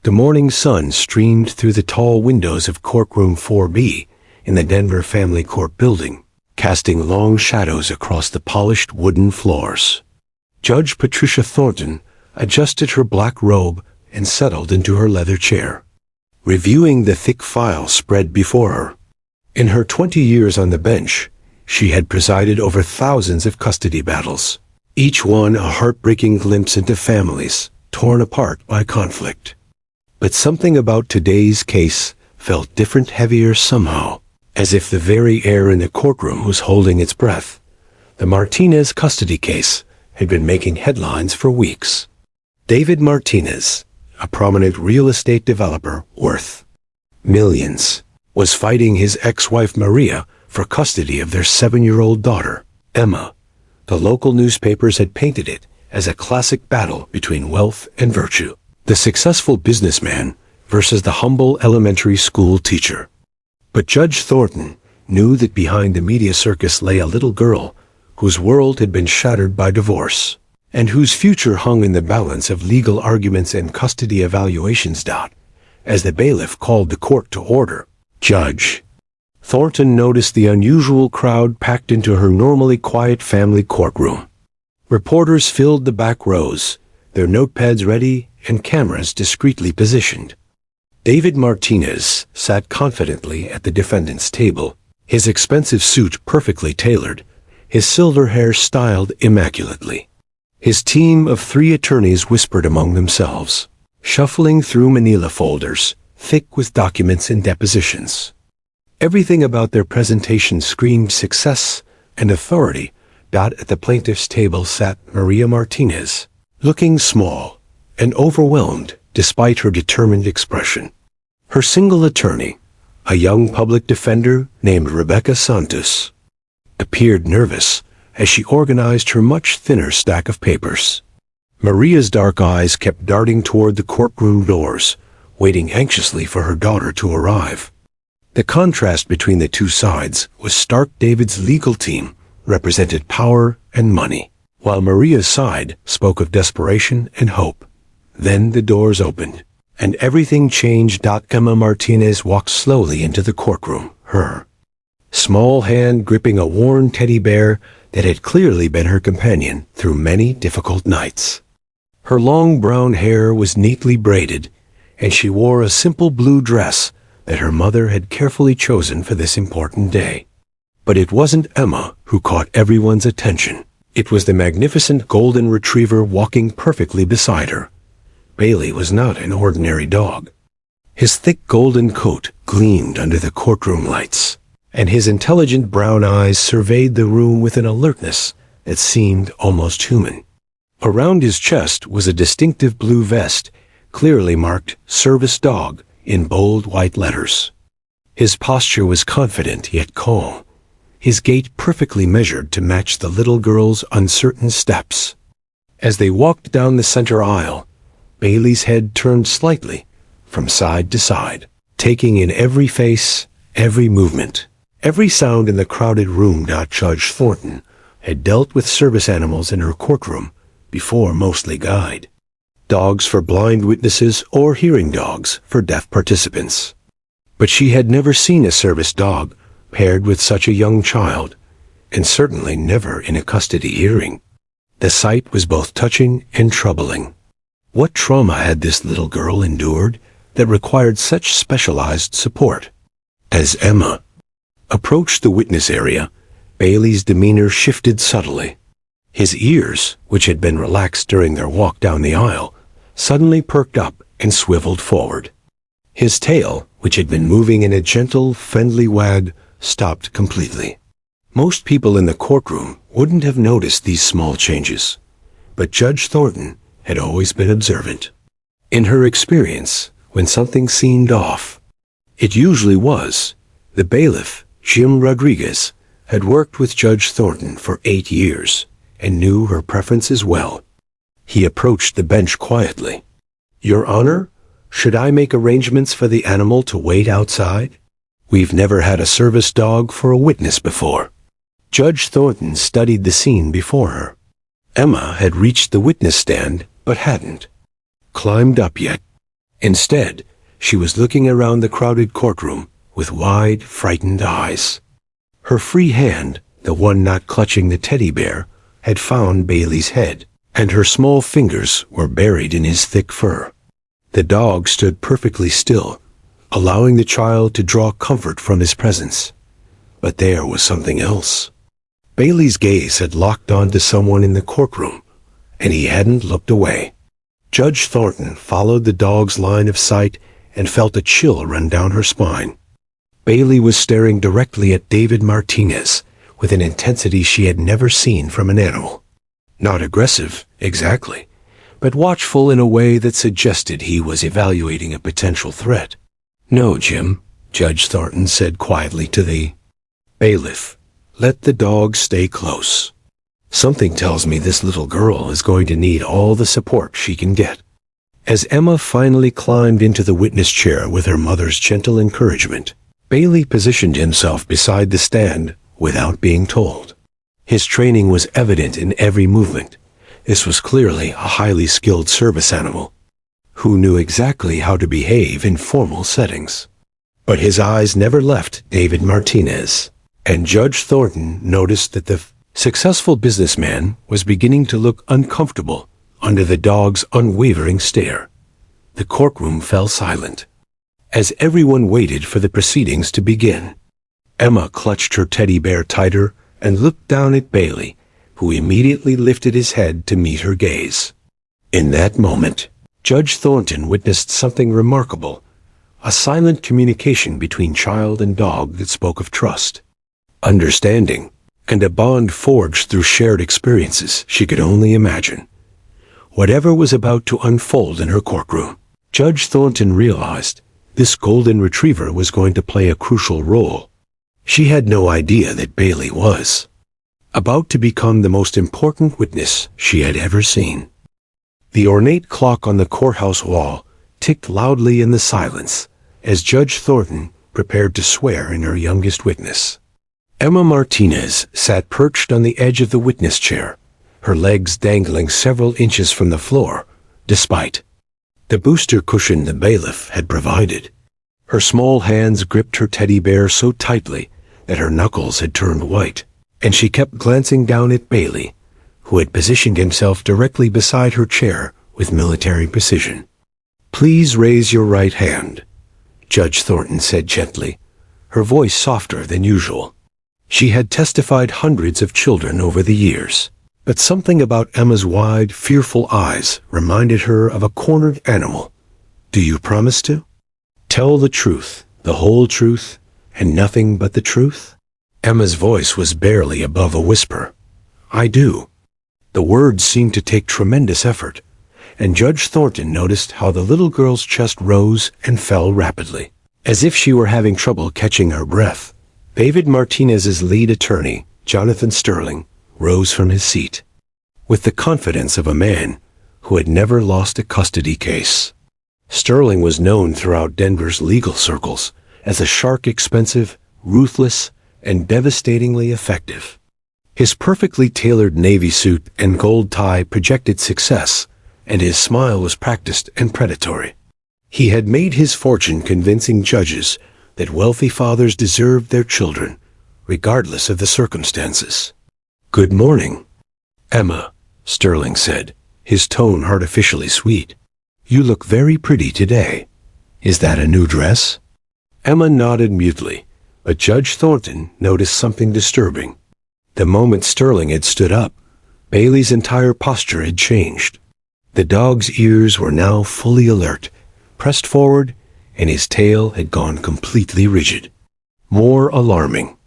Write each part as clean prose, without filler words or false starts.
The morning sun streamed through the tall windows of courtroom 4B in the Denver Family Court building, casting long shadows across the polished wooden floors. Judge Patricia Thornton adjusted her black robe and settled into her leather chair, reviewing the thick file spread before her. In her 20 years on the bench, she had presided over thousands of custody battles, each one a heartbreaking glimpse into families torn apart by conflict. But something about today's case felt different, heavier somehow, as if the very air in the courtroom was holding its breath. The Martinez custody case had been making headlines for weeks. David Martinez, a prominent real estate developer worth millions, was fighting his ex-wife Maria for custody of their 7-year-old daughter, Emma. The local newspapers had painted it as a classic battle between wealth and virtue, the successful businessman versus the humble elementary school teacher. But Judge Thornton knew that behind the media circus lay a little girl whose world had been shattered by divorce, and whose future hung in the balance of legal arguments and custody evaluations. As the bailiff called the court to order, Judge Thornton noticed the unusual crowd packed into her normally quiet family courtroom. Reporters filled the back rows, their notepads ready and cameras discreetly positioned. David Martinez sat confidently at the defendant's table, his expensive suit perfectly tailored, his silver hair styled immaculately. His team of 3 attorneys whispered among themselves, shuffling through manila folders, thick with documents and depositions. Everything about their presentation screamed success and authority. At the plaintiff's table sat Maria Martinez, looking small and overwhelmed despite her determined expression. Her single attorney, a young public defender named Rebecca Santos, appeared nervous as she organized her much thinner stack of papers. Maria's dark eyes kept darting toward the courtroom doors, waiting anxiously for her daughter to arrive. The contrast between the two sides was stark. David's legal team represented power and money, while Maria's side spoke of desperation and hope. Then the doors opened, and everything changed. Emma Martinez walked slowly into the courtroom, her small hand gripping a worn teddy bear that had clearly been her companion through many difficult nights. Her long brown hair was neatly braided, and she wore a simple blue dress that her mother had carefully chosen for this important day. But it wasn't Emma who caught everyone's attention. It was the magnificent golden retriever walking perfectly beside her. Bailey was not an ordinary dog. His thick golden coat gleamed under the courtroom lights, and his intelligent brown eyes surveyed the room with an alertness that seemed almost human. Around his chest was a distinctive blue vest, clearly marked "Service Dog" in bold white letters. His posture was confident yet calm, his gait perfectly measured to match the little girl's uncertain steps. As they walked down the center aisle, Bailey's head turned slightly from side to side, taking in every face, every movement, every sound in the crowded room. Judge Thornton had dealt with service animals in her courtroom before, mostly guide dogs for blind witnesses or hearing dogs for deaf participants. But she had never seen a service dog paired with such a young child, and certainly never in a custody hearing. The sight was both touching and troubling. What trauma had this little girl endured that required such specialized support? As Emma approached the witness area, Bailey's demeanor shifted subtly. His ears, which had been relaxed during their walk down the aisle, suddenly perked up and swiveled forward. His tail, which had been moving in a gentle, friendly wag, stopped completely. Most people in the courtroom wouldn't have noticed these small changes, but Judge Thornton had always been observant. In her experience, when something seemed off, it usually was. The bailiff, Jim Rodriguez, had worked with Judge Thornton for 8 years and knew her preferences well. He approached the bench quietly. "Your Honor, should I make arrangements for the animal to wait outside? We've never had a service dog for a witness before." Judge Thornton studied the scene before her. Emma had reached the witness stand, but hadn't climbed up yet. Instead, she was looking around the crowded courtroom with wide, frightened eyes. Her free hand, the one not clutching the teddy bear, had found Bailey's head, and her small fingers were buried in his thick fur. The dog stood perfectly still, allowing the child to draw comfort from his presence. But there was something else. Bailey's gaze had locked onto someone in the courtroom, and he hadn't looked away. Judge Thornton followed the dog's line of sight and felt a chill run down her spine. Bailey was staring directly at David Martinez with an intensity she had never seen from an animal. Not aggressive, exactly, but watchful in a way that suggested he was evaluating a potential threat. "No, Jim," Judge Thornton said quietly to the bailiff. "Let the dog stay close. Something tells me this little girl is going to need all the support she can get." As Emma finally climbed into the witness chair with her mother's gentle encouragement, Bailey positioned himself beside the stand without being told. His training was evident in every movement. This was clearly a highly skilled service animal, who knew exactly how to behave in formal settings. But his eyes never left David Martinez, and Judge Thornton noticed that the successful businessman was beginning to look uncomfortable under the dog's unwavering stare. The courtroom fell silent, as everyone waited for the proceedings to begin. Emma clutched her teddy bear tighter and looked down at Bailey, who immediately lifted his head to meet her gaze. In that moment, Judge Thornton witnessed something remarkable, a silent communication between child and dog that spoke of trust, understanding, and a bond forged through shared experiences she could only imagine. Whatever was about to unfold in her courtroom, Judge Thornton realized this golden retriever was going to play a crucial role. She had no idea that Bailey was about to become the most important witness she had ever seen. The ornate clock on the courthouse wall ticked loudly in the silence as Judge Thornton prepared to swear in her youngest witness. Emma Martinez sat perched on the edge of the witness chair, her legs dangling several inches from the floor, despite the booster cushion the bailiff had provided. Her small hands gripped her teddy bear so tightly that her knuckles had turned white, and she kept glancing down at Bailey, who had positioned himself directly beside her chair with military precision. "Please raise your right hand," Judge Thornton said gently, her voice softer than usual. She had testified hundreds of children over the years, but something about Emma's wide, fearful eyes reminded her of a cornered animal. "Do you promise to tell the truth, the whole truth, and nothing but the truth?" Emma's voice was barely above a whisper. "I do." The words seemed to take tremendous effort, and Judge Thornton noticed how the little girl's chest rose and fell rapidly, as if she were having trouble catching her breath. David Martinez's lead attorney, Jonathan Sterling, rose from his seat with the confidence of a man who had never lost a custody case. Sterling was known throughout Denver's legal circles as a shark expensive, ruthless, and devastatingly effective. His perfectly tailored navy suit and gold tie projected success, and his smile was practiced and predatory. He had made his fortune convincing judges that wealthy fathers deserved their children, regardless of the circumstances. "Good morning, Emma," Sterling said, his tone artificially sweet. "You look very pretty today. Is that a new dress?" Emma nodded mutely, but Judge Thornton noticed something disturbing. The moment Sterling had stood up, Bailey's entire posture had changed. The dog's ears were now fully alert, pressed forward, and his tail had gone completely rigid. More alarming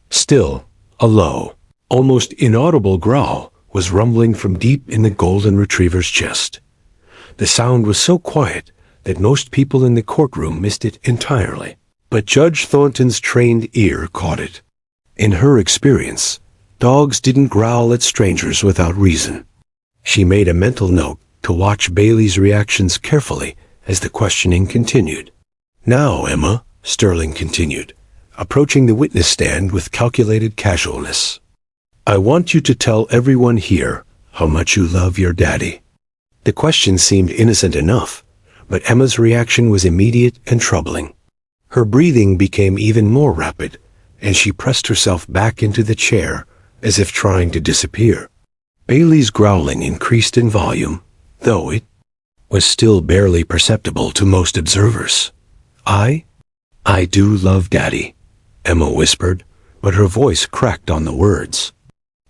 still, a low, almost inaudible growl was rumbling from deep in the golden retriever's chest. The sound was so quiet that most people in the courtroom missed it entirely, but Judge Thornton's trained ear caught it. In her experience, dogs didn't growl at strangers without reason. She made a mental note to watch Bailey's reactions carefully as the questioning continued. "Now, Emma," Sterling continued, approaching the witness stand with calculated casualness, "I want you to tell everyone here how much you love your daddy." The question seemed innocent enough, but Emma's reaction was immediate and troubling. Her breathing became even more rapid, and she pressed herself back into the chair, as if trying to disappear. Bailey's growling increased in volume, though it was still barely perceptible to most observers. I do love Daddy," Emma whispered, but her voice cracked on the words.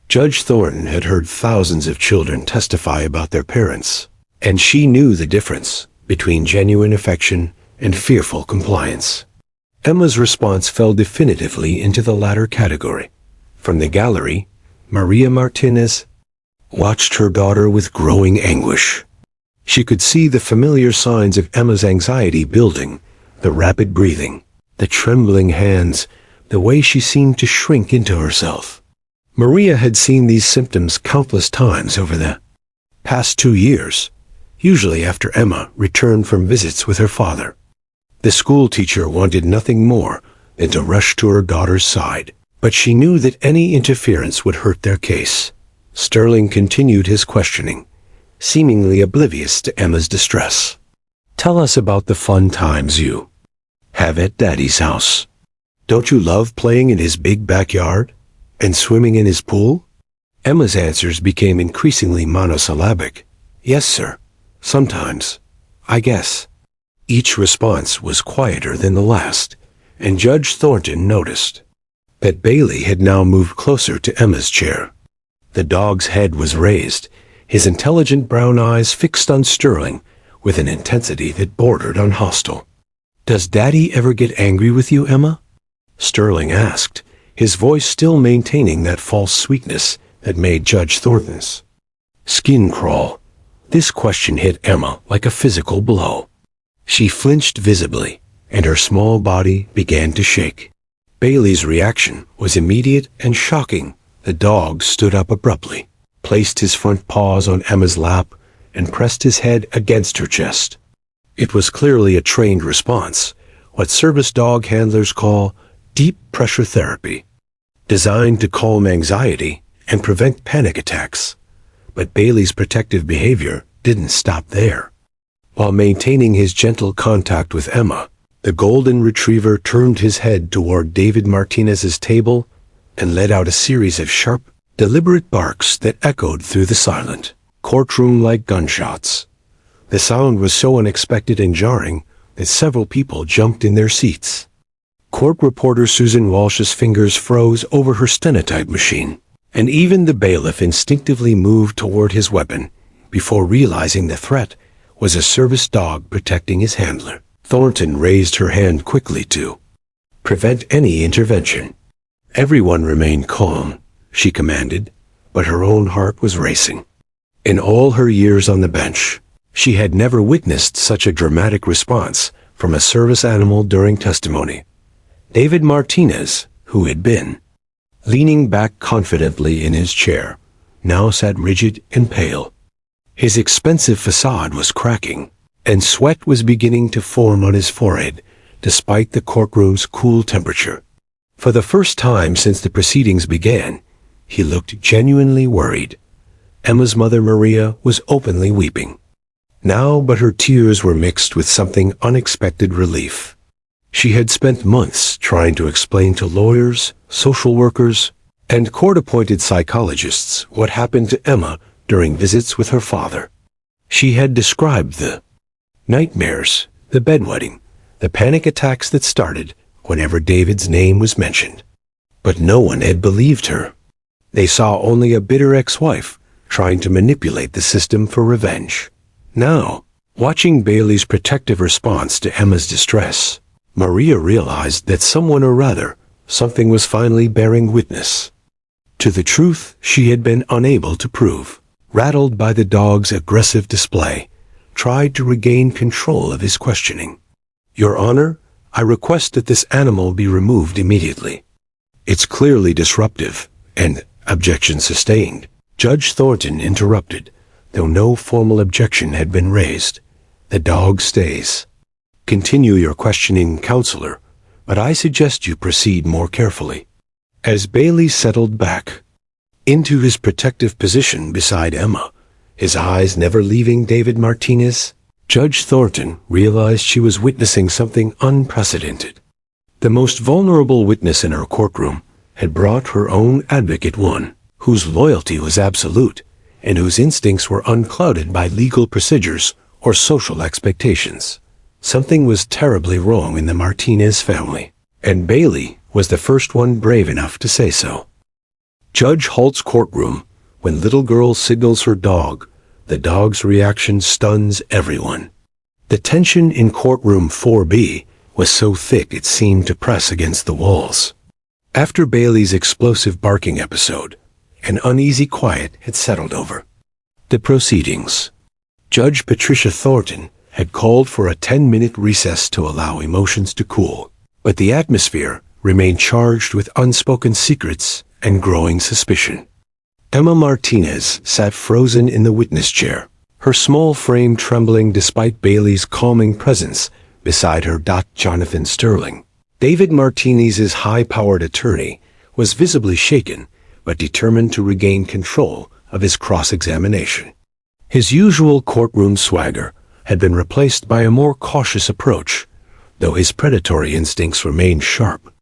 Judge Thornton had heard thousands of children testify about their parents, and she knew the difference between genuine affection and fearful compliance. Emma's response fell definitively into the latter category. From the gallery, Maria Martinez watched her daughter with growing anguish. She could see the familiar signs of Emma's anxiety building, the rapid breathing, the trembling hands, the way she seemed to shrink into herself. Maria had seen these symptoms countless times over the past 2 years, usually after Emma returned from visits with her father. The school teacher wanted nothing more than to rush to her daughter's side, but she knew that any interference would hurt their case. Sterling continued his questioning, seemingly oblivious to Emma's distress. "Tell us about the fun times you have at Daddy's house. Don't you love playing in his big backyard and swimming in his pool?" Emma's answers became increasingly monosyllabic. "Yes, sir. Sometimes. I guess." Each response was quieter than the last, and Judge Thornton noticed that Bailey had now moved closer to Emma's chair. The dog's head was raised, his intelligent brown eyes fixed on Sterling with an intensity that bordered on hostile. "Does Daddy ever get angry with you, Emma?" Sterling asked, his voice still maintaining that false sweetness that made Judge Thornton's skin crawl. This question hit Emma like a physical blow. She flinched visibly, and her small body began to shake. Bailey's reaction was immediate and shocking. The dog stood up abruptly, placed his front paws on Emma's lap, and pressed his head against her chest. It was clearly a trained response, what service dog handlers call deep pressure therapy, designed to calm anxiety and prevent panic attacks. But Bailey's protective behavior didn't stop there. While maintaining his gentle contact with Emma, the golden retriever turned his head toward David Martinez's table and let out a series of sharp, deliberate barks that echoed through the silent courtroom like gunshots. The sound was so unexpected and jarring that several people jumped in their seats. Court reporter Susan Walsh's fingers froze over her stenotype machine, and even the bailiff instinctively moved toward his weapon before realizing the threat was a service dog protecting his handler. Thornton raised her hand quickly to prevent any intervention. "Everyone remained calm," she commanded, but her own heart was racing. In all her years on the bench, she had never witnessed such a dramatic response from a service animal during testimony. David Martinez, who had been leaning back confidently in his chair, now sat rigid and pale. His expensive facade was cracking, and sweat was beginning to form on his forehead, despite the courtroom's cool temperature. For the first time since the proceedings began, he looked genuinely worried. Emma's mother, Maria, was openly weeping now, but her tears were mixed with something unexpected relief. She had spent months trying to explain to lawyers, social workers, and court-appointed psychologists what happened to Emma during visits with her father. She had described the nightmares, the bedwetting, the panic attacks that started whenever David's name was mentioned. But no one had believed her. They saw only a bitter ex-wife trying to manipulate the system for revenge. Now, watching Bailey's protective response to Emma's distress, Maria realized that someone, or rather, something, was finally bearing witness to the truth she had been unable to prove. Rattled by the dog's aggressive display, tried to regain control of his questioning. "Your Honor, I request that this animal be removed immediately. It's clearly disruptive," and objection sustained. Judge Thornton interrupted, though no formal objection had been raised. "The dog stays. Continue your questioning, counselor, but I suggest you proceed more carefully." As Bailey settled back into his protective position beside Emma, his eyes never leaving David Martinez, Judge Thornton realized she was witnessing something unprecedented. The most vulnerable witness in her courtroom had brought her own advocate, one whose loyalty was absolute and whose instincts were unclouded by legal procedures or social expectations. Something was terribly wrong in the Martinez family, and Bailey was the first one brave enough to say so. Judge Halts Courtroom. When little girl signals her dog, the dog's reaction stuns everyone. The tension in courtroom 4B was so thick it seemed to press against the walls. After Bailey's explosive barking episode, an uneasy quiet had settled over the proceedings. Judge Patricia Thornton had called for a 10-minute recess to allow emotions to cool, but the atmosphere remained charged with unspoken secrets and growing suspicion. Emma Martinez sat frozen in the witness chair, her small frame trembling despite Bailey's calming presence beside her. Jonathan Sterling, David Martinez's high-powered attorney, was visibly shaken but determined to regain control of his cross-examination. His usual courtroom swagger had been replaced by a more cautious approach, though his predatory instincts remained sharp.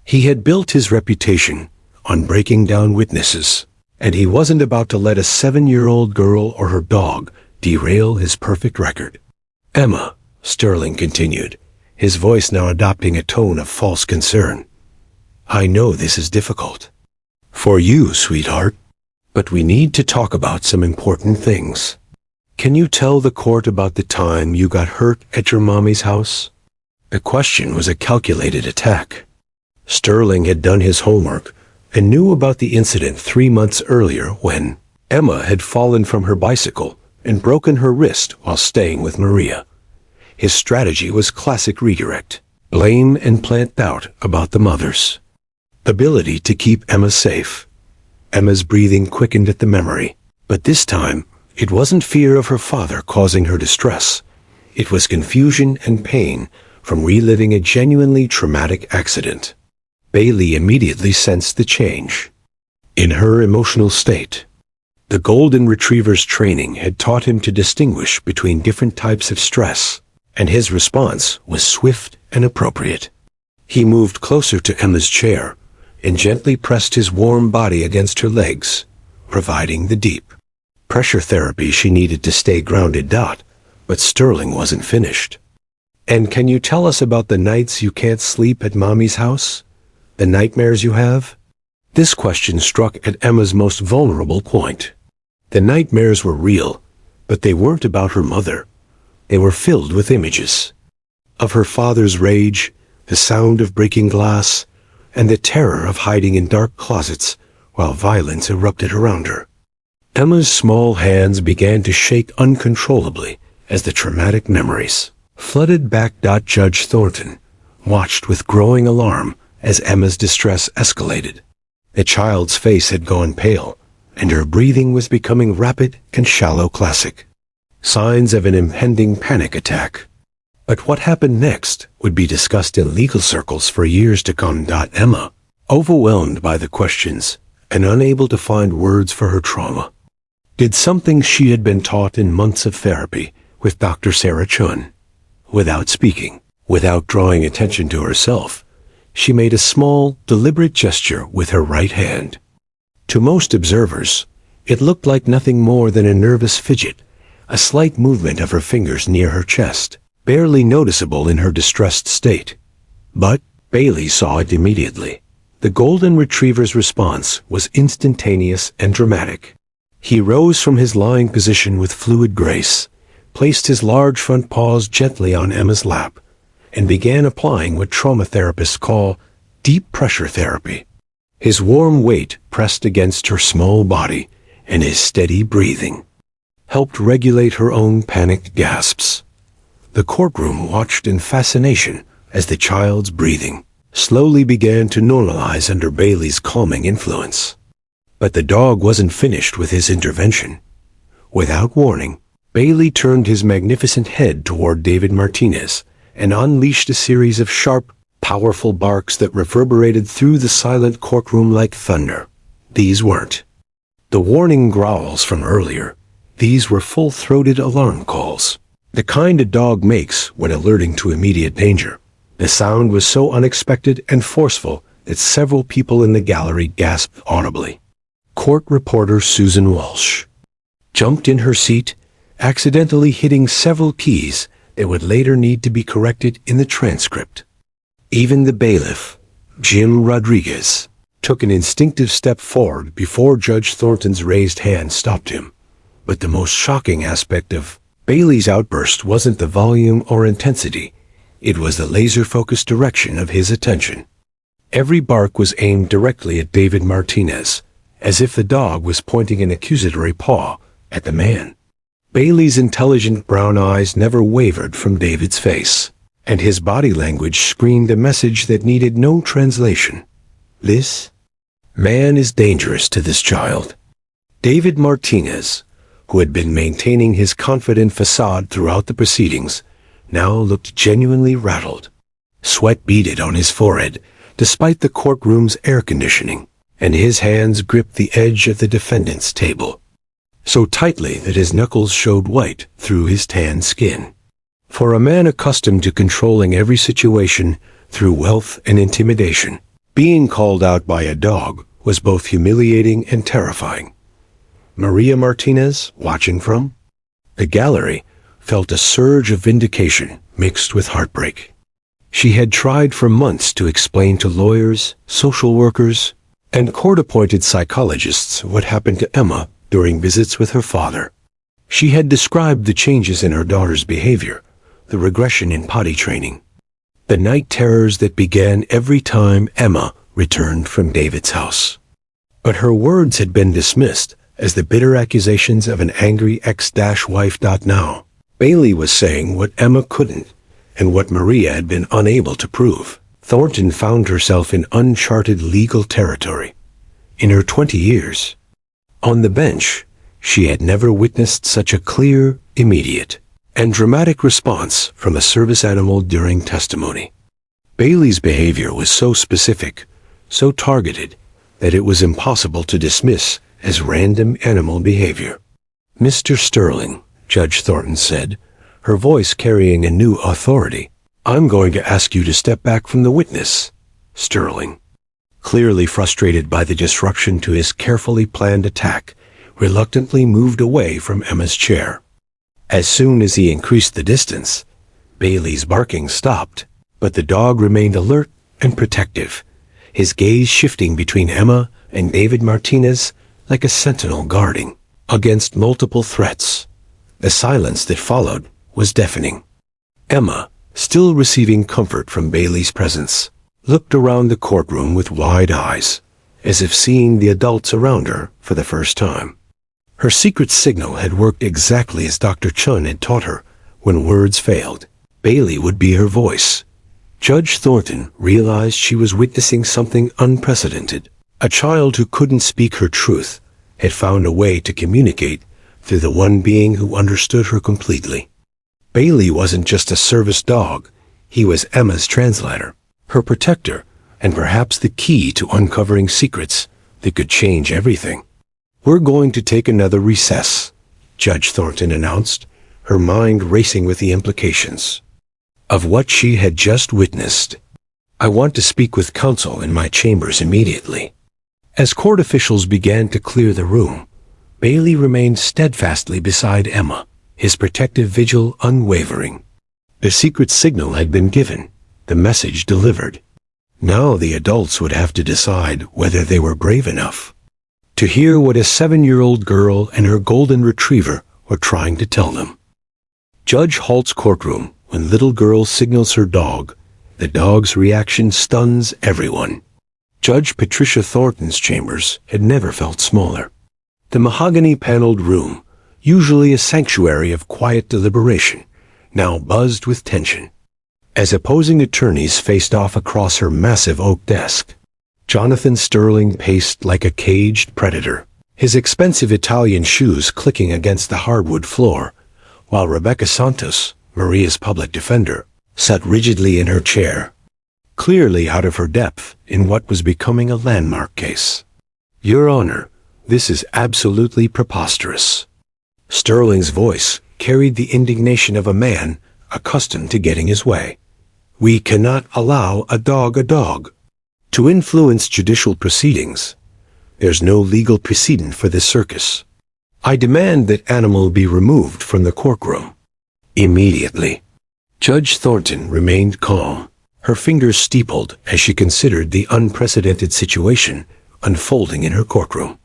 He had built his reputation on breaking down witnesses, and he wasn't about to let a 7-year-old girl or her dog derail his perfect record. Emma, Sterling continued, his voice now adopting a tone of false concern. I know this is difficult for you, sweetheart, but we need to talk about some important things. Can you tell the court about the time you got hurt at your mommy's house? The question was a calculated attack. Sterling had done his homework and knew about the incident 3 months earlier when Emma had fallen from her bicycle and broken her wrist while staying with Maria. His strategy was classic redirect: blame and plant doubt about the mother's ability to keep Emma safe. Emma's breathing quickened at the memory, but this time it wasn't fear of her father causing her distress. It was confusion and pain from reliving a genuinely traumatic accident. Bailey immediately sensed the change in her emotional state. The Golden Retriever's training had taught him to distinguish between different types of stress, and his response was swift and appropriate. He moved closer to Emma's chair and gently pressed his warm body against her legs, providing the deep pressure therapy she needed to stay grounded. But Sterling wasn't finished. And can you tell us about the nights you can't sleep at Mommy's house? The nightmares you have? This question struck at Emma's most vulnerable point. The nightmares were real, but they weren't about her mother. They were filled with images of her father's rage, the sound of breaking glass, and the terror of hiding in dark closets while violence erupted around her. Emma's small hands began to shake uncontrollably as the traumatic memories flooded back. Judge Thornton watched with growing alarm as Emma's distress escalated. The child's face had gone pale, and her breathing was becoming rapid and shallow. Classic signs of an impending panic attack. But what happened next would be discussed in legal circles for years to come. Emma, overwhelmed by the questions and unable to find words for her trauma, did something she had been taught in months of therapy with Dr. Sarah Chun. Without speaking, without drawing attention to herself, she made a small, deliberate gesture with her right hand. To most observers, it looked like nothing more than a nervous fidget, a slight movement of her fingers near her chest, barely noticeable in her distressed state. But Bailey saw it immediately. The Golden Retriever's response was instantaneous and dramatic. He rose from his lying position with fluid grace, placed his large front paws gently on Emma's lap, and began applying what trauma therapists call deep pressure therapy. His warm weight pressed against her small body, and his steady breathing helped regulate her own panicked gasps. The courtroom watched in fascination as the child's breathing slowly began to normalize under Bailey's calming influence. But the dog wasn't finished with his intervention. Without warning, Bailey turned his magnificent head toward David Martinez and unleashed a series of sharp, powerful barks that reverberated through the silent courtroom like thunder. These weren't the warning growls from earlier. These were full-throated alarm calls. The kind a dog makes when alerting to immediate danger. The sound was so unexpected and forceful that several people in the gallery gasped audibly. Court reporter Susan Walsh jumped in her seat, accidentally hitting several keys that would later need to be corrected in the transcript. Even the bailiff, Jim Rodriguez, took an instinctive step forward before Judge Thornton's raised hand stopped him. But the most shocking aspect of Bailey's outburst wasn't the volume or intensity. It was the laser-focused direction of his attention. Every bark was aimed directly at David Martinez, as if the dog was pointing an accusatory paw at the man. Bailey's intelligent brown eyes never wavered from David's face, and his body language screamed a message that needed no translation. This man is dangerous to this child. David Martinez, who had been maintaining his confident facade throughout the proceedings, now looked genuinely rattled. Sweat beaded on his forehead, despite the courtroom's air conditioning, and his hands gripped the edge of the defendant's table, so tightly that his knuckles showed white through his tan skin. For a man accustomed to controlling every situation through wealth and intimidation, being called out by a dog was both humiliating and terrifying. Maria Martinez, watching from the gallery, felt a surge of vindication mixed with heartbreak. She had tried for months to explain to lawyers, social workers, and court-appointed psychologists what happened to Emma during visits with her father. She had described the changes in her daughter's behavior, the regression in potty training, the night terrors that began every time Emma returned from David's house. But her words had been dismissed as the bitter accusations of an angry ex-wife. Now, Bailey was saying what Emma couldn't, and what Maria had been unable to prove. Thornton found herself in uncharted legal territory. In her 20 years on the bench, she had never witnessed such a clear, immediate, and dramatic response from a service animal during testimony. Bailey's behavior was so specific, so targeted, that it was impossible to dismiss as random animal behavior. "Mr. Sterling," Judge Thornton said, her voice carrying a new authority, "I'm going to ask you to step back from the witness." Sterling, clearly frustrated by the disruption to his carefully planned attack, reluctantly moved away from Emma's chair. As soon as he increased the distance, Bailey's barking stopped, but the dog remained alert and protective, his gaze shifting between Emma and David Martinez like a sentinel guarding against multiple threats. The silence that followed was deafening. Emma, still receiving comfort from Bailey's presence, looked around the courtroom with wide eyes, as if seeing the adults around her for the first time. Her secret signal had worked exactly as Dr. Chun had taught her. When words failed, Bailey would be her voice. Judge Thornton realized she was witnessing something unprecedented. A child who couldn't speak her truth had found a way to communicate through the one being who understood her completely. Bailey wasn't just a service dog, he was Emma's translator, her protector, and perhaps the key to uncovering secrets that could change everything. "We're going to take another recess," Judge Thornton announced, her mind racing with the implications of what she had just witnessed. "I want to speak with counsel in my chambers immediately." As court officials began to clear the room, Bailey remained steadfastly beside Emma, his protective vigil unwavering. The secret signal had been given, the message delivered. Now the adults would have to decide whether they were brave enough to hear what a 7-year-old girl and her golden retriever were trying to tell them. Judge Halts Courtroom. When little girl signals her dog, the dog's reaction stuns everyone. Judge Patricia Thornton's chambers had never felt smaller. The mahogany-paneled room, usually a sanctuary of quiet deliberation, now buzzed with tension. As opposing attorneys faced off across her massive oak desk, Jonathan Sterling paced like a caged predator, his expensive Italian shoes clicking against the hardwood floor, while Rebecca Santos, Maria's public defender, sat rigidly in her chair, clearly out of her depth in what was becoming a landmark case. "Your Honor, this is absolutely preposterous." Sterling's voice, carried the indignation of a man accustomed to getting his way. We cannot allow a dog to influence judicial proceedings. There's no legal precedent for this circus. I demand that animal be removed from the courtroom. Immediately. Judge Thornton remained calm, her fingers steepled as she considered the unprecedented situation unfolding in her courtroom.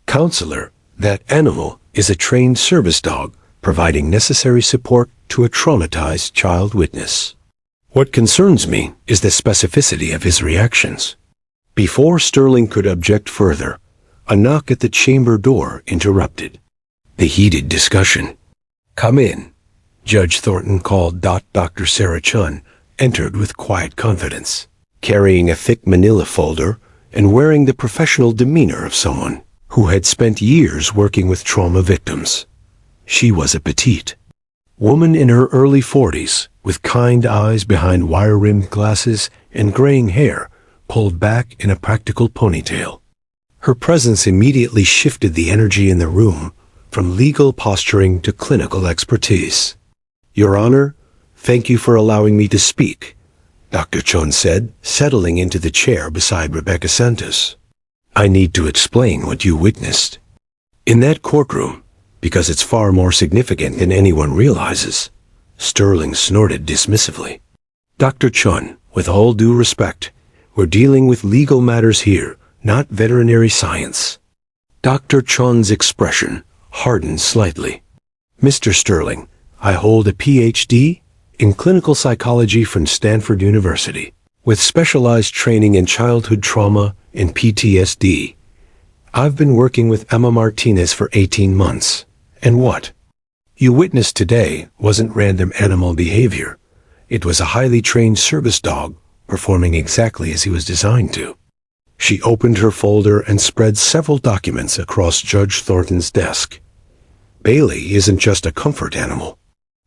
Counselor, that animal is a trained service dog providing necessary support to a traumatized child witness. What concerns me is the specificity of his reactions. Before Sterling could object further, a knock at the chamber door interrupted the heated discussion. "Come in," Judge Thornton called. Dr. Sarah Chun entered with quiet confidence, carrying a thick manila folder and wearing the professional demeanor of someone who had spent years working with trauma victims. She was a petite woman in her early 40s, with kind eyes behind wire-rimmed glasses and graying hair pulled back in a practical ponytail. Her presence immediately shifted the energy in the room from legal posturing to clinical expertise. "Your Honor, thank you for allowing me to speak," Dr. Chun said, settling into the chair beside Rebecca Santos. "I need to explain what you witnessed in that courtroom, because it's far more significant than anyone realizes." Sterling snorted dismissively. "Dr. Chun, with all due respect, we're dealing with legal matters here, not veterinary science." Dr. Chun's expression hardened slightly. "Mr. Sterling, I hold a PhD in clinical psychology from Stanford University, with specialized training in childhood trauma and PTSD. I've been working with Emma Martinez for 18 months. And what you witnessed today wasn't random animal behavior. It was a highly trained service dog performing exactly as he was designed to." She opened her folder and spread several documents across Judge Thornton's desk. "Bailey isn't just a comfort animal.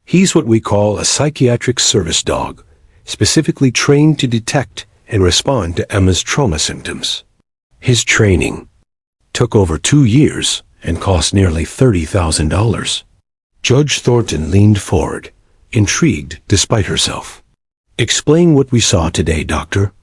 He's what we call a psychiatric service dog, specifically trained to detect and respond to Emma's trauma symptoms. His training took over 2 years and cost nearly $30,000. Judge Thornton leaned forward, intrigued despite herself. "Explain what we saw today, Doctor."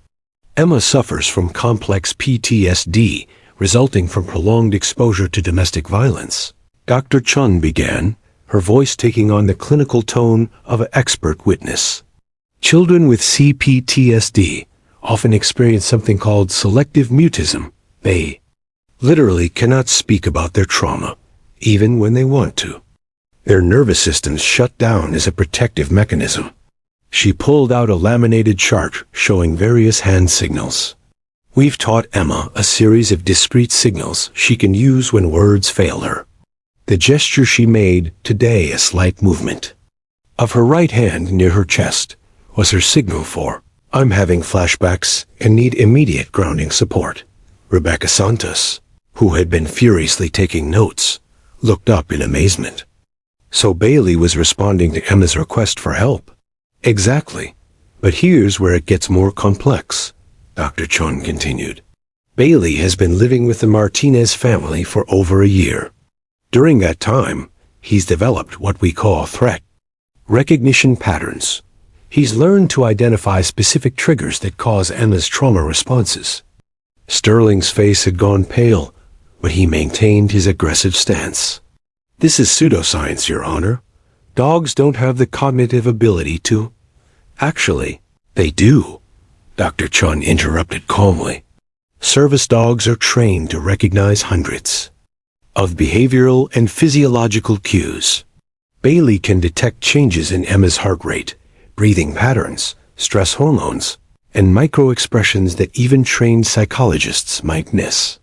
"Emma suffers from complex PTSD resulting from prolonged exposure to domestic violence," Dr. Chun began, her voice taking on the clinical tone of an expert witness. "Children with CPTSD often experience something called selective mutism. They literally cannot speak about their trauma, even when they want to. Their nervous systems shut down as a protective mechanism." She pulled out a laminated chart showing various hand signals. "We've taught Emma a series of discrete signals she can use when words fail her." The gesture she made today, a slight movement of her right hand near her chest, was her signal for, "I'm having flashbacks and need immediate grounding support." Rebecca Santos, who had been furiously taking notes, looked up in amazement. So Bailey was responding to Emma's request for help. "Exactly. But here's where it gets more complex," Dr. Chun continued. "Bailey has been living with the Martinez family for over a year. During that time, he's developed what we call threat recognition patterns. He's learned to identify specific triggers that cause Emma's trauma responses." Sterling's face had gone pale, but he maintained his aggressive stance. "This is pseudoscience, Your Honor. Dogs don't have the cognitive ability to—" "Actually, they do," Dr. Chun interrupted calmly. "Service dogs are trained to recognize hundreds of behavioral and physiological cues. Bailey can detect changes in Emma's heart rate, breathing patterns, stress hormones, and micro-expressions that even trained psychologists might miss.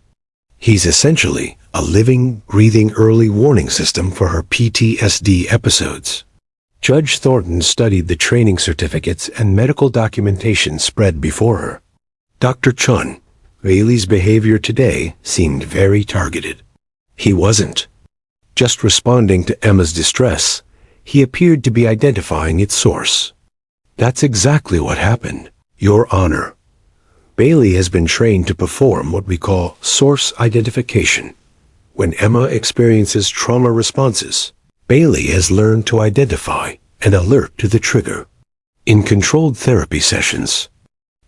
He's essentially a living, breathing early warning system for her PTSD episodes." Judge Thornton studied the training certificates and medical documentation spread before her. "Dr. Chun, Bailey's behavior today seemed very targeted. He wasn't just responding to Emma's distress. He appeared to be identifying its source." "That's exactly what happened, Your Honor. Bailey has been trained to perform what we call source identification. When Emma experiences trauma responses, Bailey has learned to identify and alert to the trigger. In controlled therapy sessions,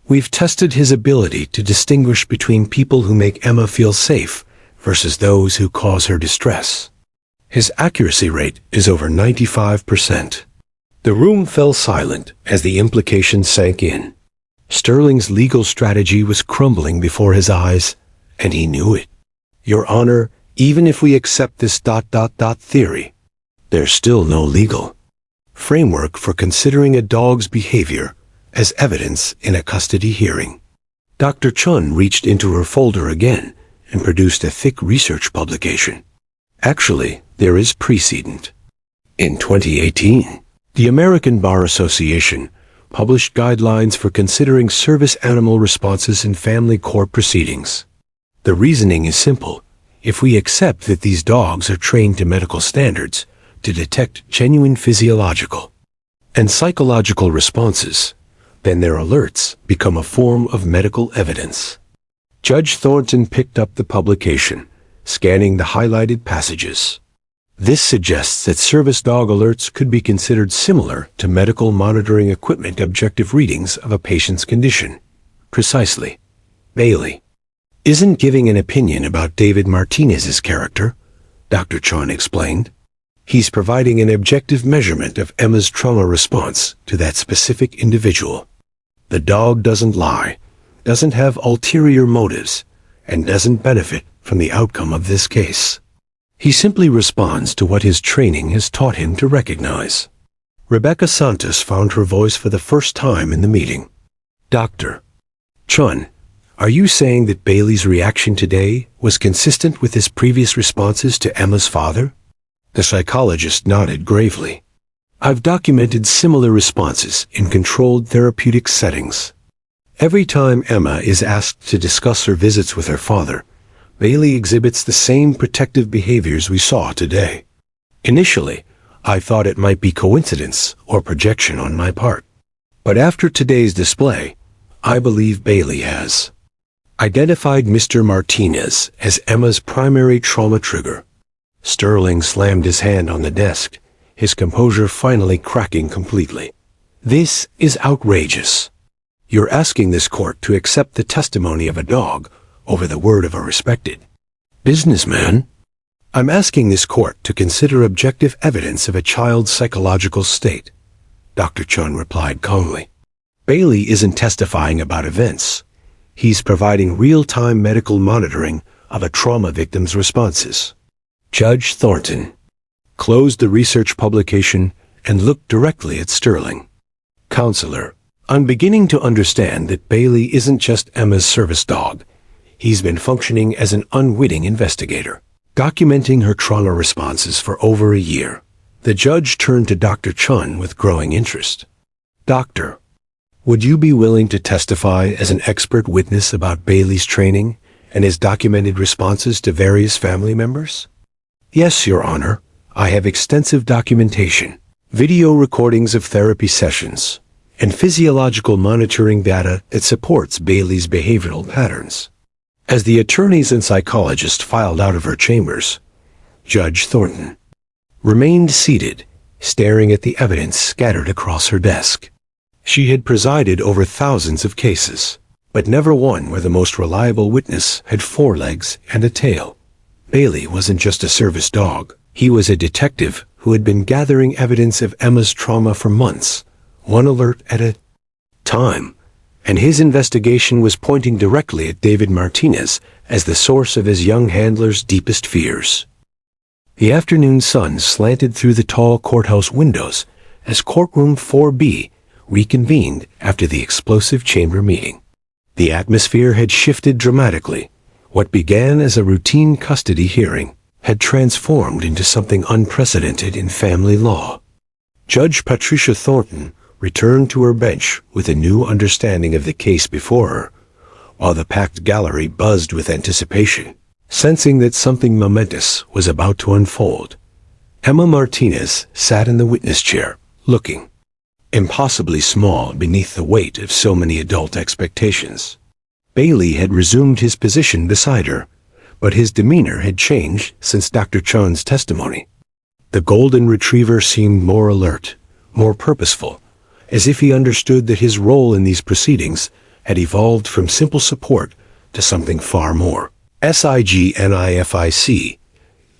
we've tested his ability to distinguish between people who make Emma feel safe versus those who cause her distress. His accuracy rate is over 95%. The room fell silent as the implications sank in. Sterling's legal strategy was crumbling before his eyes, and he knew it. Your Honor, even if we accept this theory, there's still no legal framework for considering a dog's behavior as evidence in a custody hearing. Dr. Chun reached into her folder again and produced a thick research publication. Actually, there is precedent. In 2018, the American Bar Association published guidelines for considering service animal responses in family court proceedings. The reasoning is simple. If we accept that these dogs are trained to medical standards to detect genuine physiological and psychological responses, then their alerts become a form of medical evidence. Judge Thornton picked up the publication, scanning the highlighted passages. This suggests that service dog alerts could be considered similar to medical monitoring equipment objective readings of a patient's condition. Precisely. Bailey isn't giving an opinion about David Martinez's character, Dr. Chun explained. He's providing an objective measurement of Emma's trauma response to that specific individual. The dog doesn't lie, doesn't have ulterior motives, and doesn't benefit from the outcome of this case. He simply responds to what his training has taught him to recognize. Rebecca Santos found her voice for the first time in the meeting. Dr. Chun, are you saying that Bailey's reaction today was consistent with his previous responses to Emma's father? The psychologist nodded gravely. I've documented similar responses in controlled therapeutic settings. Every time Emma is asked to discuss her visits with her father, Bailey exhibits the same protective behaviors we saw today. Initially, I thought it might be coincidence or projection on my part. But after today's display, I believe Bailey has identified Mr. Martinez as Emma's primary trauma trigger. Sterling slammed his hand on the desk, his composure finally cracking completely. This is outrageous. You're asking this court to accept the testimony of a dog over the word of a respected businessman? I'm asking this court to consider objective evidence of a child's psychological state, Dr. Chun replied calmly. Bailey isn't testifying about events. He's providing real-time medical monitoring of a trauma victim's responses. Judge Thornton closed the research publication and looked directly at Sterling. Counselor, I'm beginning to understand that Bailey isn't just Emma's service dog. He's been functioning as an unwitting investigator, documenting her trauma responses for over a year. The judge turned to Dr. Chun with growing interest. Doctor, would you be willing to testify as an expert witness about Bailey's training and his documented responses to various family members? Yes, Your Honor. I have extensive documentation, video recordings of therapy sessions, and physiological monitoring data that supports Bailey's behavioral patterns. As the attorneys and psychologists filed out of her chambers, Judge Thornton remained seated, staring at the evidence scattered across her desk. She had presided over thousands of cases, but never one where the most reliable witness had 4 legs and a tail. Bailey wasn't just a service dog. He was a detective who had been gathering evidence of Emma's trauma for months, one alert at a time, and his investigation was pointing directly at David Martinez as the source of his young handler's deepest fears. The afternoon sun slanted through the tall courthouse windows as Courtroom 4B reconvened after the explosive chamber meeting. The atmosphere had shifted dramatically. What began as a routine custody hearing had transformed into something unprecedented in family law. Judge Patricia Thornton returned to her bench with a new understanding of the case before her, while the packed gallery buzzed with anticipation, sensing that something momentous was about to unfold. Emma Martinez sat in the witness chair, looking impossibly small beneath the weight of so many adult expectations. Bailey had resumed his position beside her, but his demeanor had changed since Dr. Chun's testimony. The golden retriever seemed more alert, more purposeful, as if he understood that his role in these proceedings had evolved from simple support to something far more. SIGNIFIC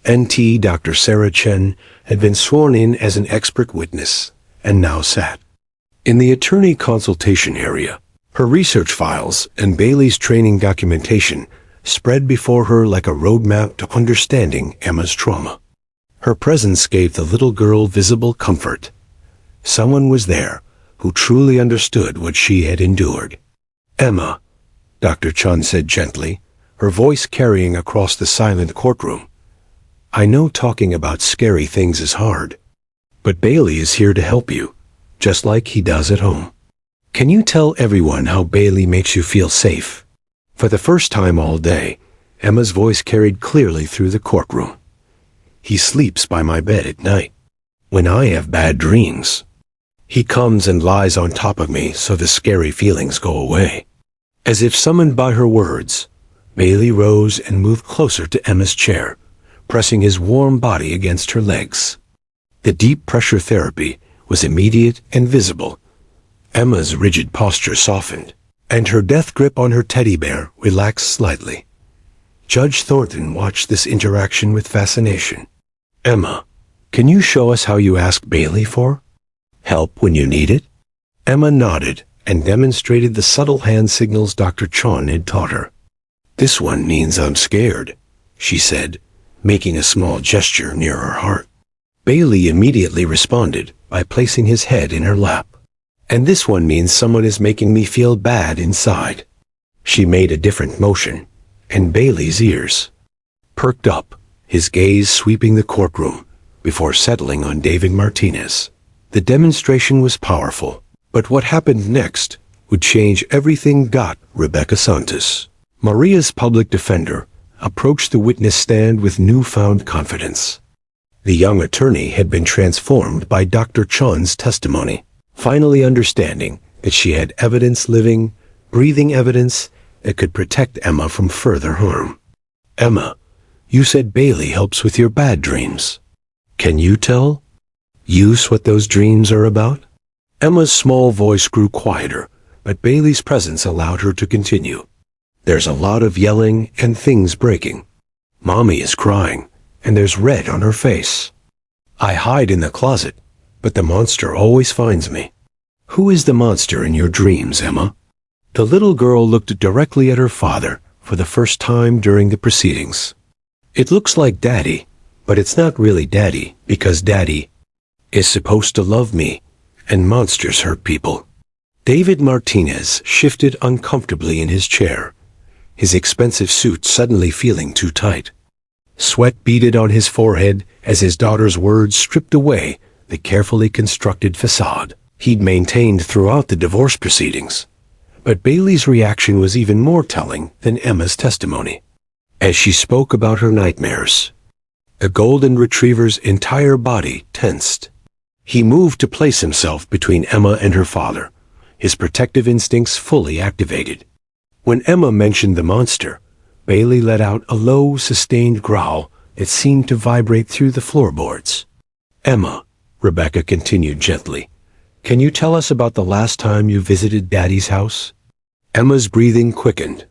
NT Dr. Sarah Chen had been sworn in as an expert witness and now sat in the attorney consultation area. Her research files and Bailey's training documentation spread before her like a roadmap to understanding Emma's trauma. Her presence gave the little girl visible comfort. Someone was there who truly understood what she had endured. "Emma," Dr. Chun said gently, her voice carrying across the silent courtroom. "I know talking about scary things is hard, but Bailey is here to help you, just like he does at home. Can you tell everyone how Bailey makes you feel safe?" For the first time all day, Emma's voice carried clearly through the courtroom. "He sleeps by my bed at night. When I have bad dreams, he comes and lies on top of me so the scary feelings go away." As if summoned by her words, Bailey rose and moved closer to Emma's chair, pressing his warm body against her legs. The deep pressure therapy was immediate and visible. Emma's rigid posture softened, and her death grip on her teddy bear relaxed slightly. Judge Thornton watched this interaction with fascination. "Emma, can you show us how you ask Bailey for help when you need it?" Emma nodded and demonstrated the subtle hand signals Dr. Chon had taught her. "This one means I'm scared," she said, making a small gesture near her heart. Bailey immediately responded by placing his head in her lap. "And this one means someone is making me feel bad inside." She made a different motion, and Bailey's ears perked up, his gaze sweeping the courtroom before settling on David Martinez. The demonstration was powerful, but what happened next would change everything. Rebecca Santos, Maria's public defender, approached the witness stand with newfound confidence. The young attorney had been transformed by Dr. Chun's testimony, finally understanding that she had evidence, living, breathing evidence that could protect Emma from further harm. "Emma, you said Bailey helps with your bad dreams. Can you tell us what those dreams are about?" Emma's small voice grew quieter, but Bailey's presence allowed her to continue. "There's a lot of yelling and things breaking. Mommy is crying, and there's red on her face. I hide in the closet, but the monster always finds me." "Who is the monster in your dreams, Emma?" The little girl looked directly at her father for the first time during the proceedings. "It looks like Daddy, but it's not really Daddy because Daddy is supposed to love me, and monsters hurt people." David Martinez shifted uncomfortably in his chair, his expensive suit suddenly feeling too tight. Sweat beaded on his forehead as his daughter's words stripped away the carefully constructed facade he'd maintained throughout the divorce proceedings. But Bailey's reaction was even more telling than Emma's testimony. As she spoke about her nightmares, the golden retriever's entire body tensed. He moved to place himself between Emma and her father, his protective instincts fully activated. When Emma mentioned the monster, Bailey let out a low, sustained growl that seemed to vibrate through the floorboards. "Emma," Rebecca continued gently, "can you tell us about the last time you visited Daddy's house?" Emma's breathing quickened,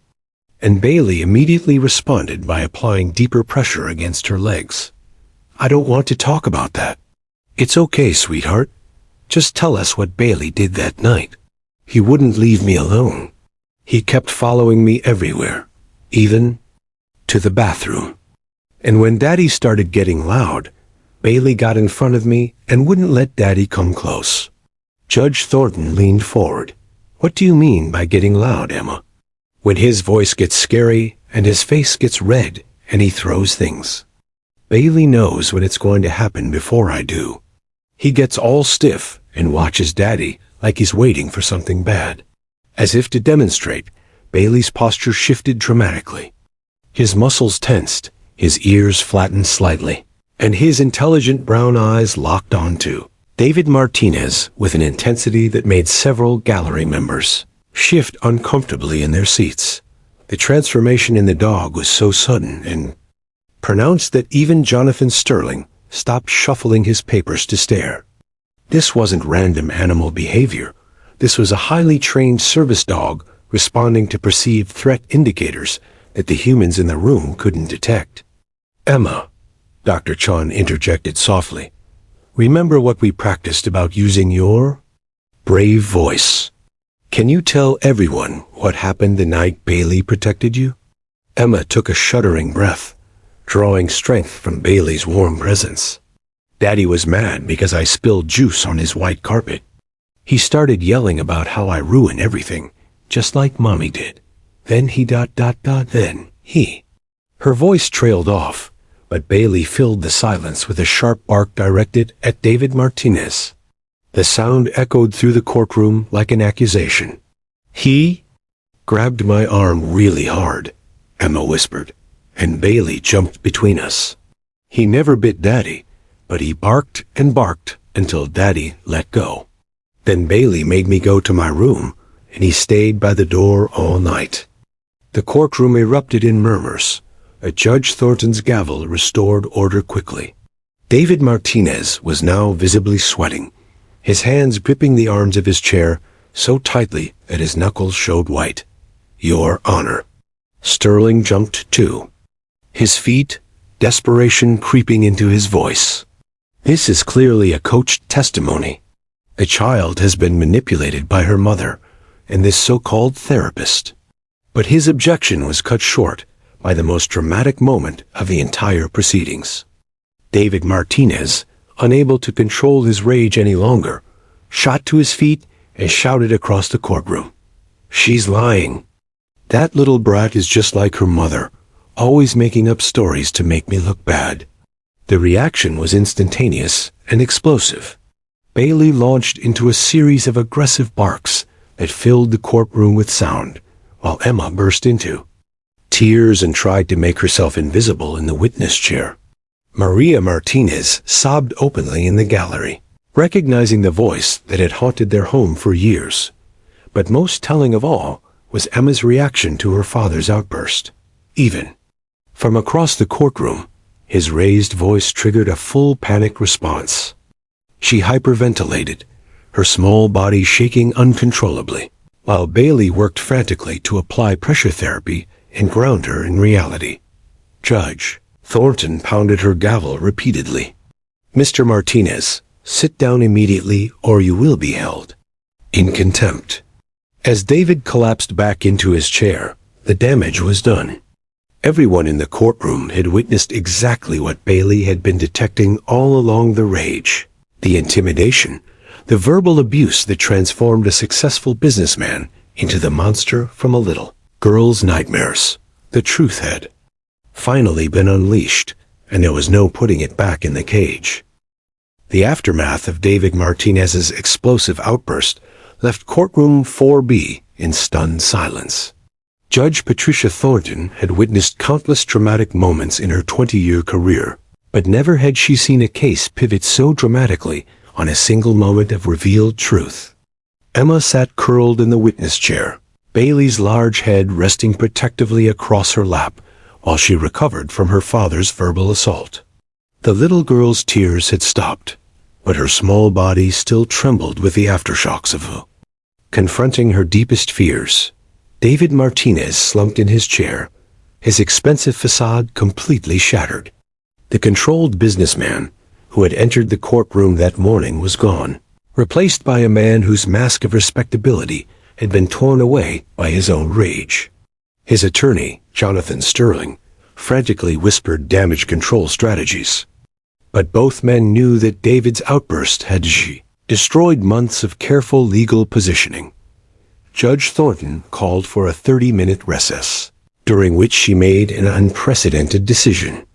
and Bailey immediately responded by applying deeper pressure against her legs. "I don't want to talk about that." "It's okay, sweetheart. Just tell us what Bailey did that night." "He wouldn't leave me alone. He kept following me everywhere, even to the bathroom. And when Daddy started getting loud, Bailey got in front of me and wouldn't let Daddy come close." Judge Thornton leaned forward. "What do you mean by getting loud, Emma?" "When his voice gets scary and his face gets red and he throws things. Bailey knows when it's going to happen before I do. He gets all stiff and watches Daddy like he's waiting for something bad." As if to demonstrate, Bailey's posture shifted dramatically. His muscles tensed, his ears flattened slightly, and his intelligent brown eyes locked onto David Martinez with an intensity that made several gallery members shift uncomfortably in their seats. The transformation in the dog was so sudden and pronounced that even Jonathan Sterling stopped shuffling his papers to stare. This wasn't random animal behavior. This was a highly trained service dog responding to perceived threat indicators that the humans in the room couldn't detect. "Emma," Dr. Chun interjected softly, "remember what we practiced about using your brave voice. Can you tell everyone what happened the night Bailey protected you?" Emma took a shuddering breath, drawing strength from Bailey's warm presence. "Daddy was mad because I spilled juice on his white carpet. He started yelling about how I ruin everything, just like Mommy did. Then he. Her voice trailed off, but Bailey filled the silence with a sharp bark directed at David Martinez. The sound echoed through the courtroom like an accusation. "He grabbed my arm really hard," Emma whispered, "and Bailey jumped between us. He never bit Daddy, but he barked and barked until Daddy let go. Then Bailey made me go to my room, and he stayed by the door all night." The courtroom erupted in murmurs. Judge Thornton's gavel restored order quickly. David Martinez was now visibly sweating, his hands gripping the arms of his chair so tightly that his knuckles showed white. "Your Honor." Sterling jumped too, his feet, desperation creeping into his voice. "This is clearly a coached testimony. A child has been manipulated by her mother and this so-called therapist." But his objection was cut short by the most dramatic moment of the entire proceedings. David Martinez, unable to control his rage any longer, shot to his feet and shouted across the courtroom, "She's lying. That little brat is just like her mother, always making up stories to make me look bad." The reaction was instantaneous and explosive. Bailey launched into a series of aggressive barks that filled the courtroom with sound, while Emma burst into tears and tried to make herself invisible in the witness chair. Maria Martinez sobbed openly in the gallery, recognizing the voice that had haunted their home for years. But most telling of all was Emma's reaction to her father's outburst. Even from across the courtroom, his raised voice triggered a full panic response. She hyperventilated, her small body shaking uncontrollably, while Bailey worked frantically to apply pressure therapy and ground her in reality. Judge Thornton pounded her gavel repeatedly. "Mr. Martinez, sit down immediately or you will be held in contempt." As David collapsed back into his chair, the damage was done. Everyone in the courtroom had witnessed exactly what Bailey had been detecting all along: the rage, the intimidation, the verbal abuse that transformed a successful businessman into the monster from a little girl's nightmares. The truth had finally been unleashed, and there was no putting it back in the cage. The aftermath of David Martinez's explosive outburst left courtroom 4B in stunned silence. Judge Patricia Thornton had witnessed countless traumatic moments in her 20-year career, but never had she seen a case pivot so dramatically on a single moment of revealed truth. Emma sat curled in the witness chair, Bailey's large head resting protectively across her lap while she recovered from her father's verbal assault. The little girl's tears had stopped, but her small body still trembled with the aftershocks of it. Confronting her deepest fears, David Martinez slumped in his chair, his expensive facade completely shattered. The controlled businessman who had entered the courtroom that morning was gone, replaced by a man whose mask of respectability had been torn away by his own rage. His attorney, Jonathan Sterling, frantically whispered damage control strategies. But both men knew that David's outburst had destroyed months of careful legal positioning. Judge Thornton called for a 30-minute recess, during which she made an unprecedented decision.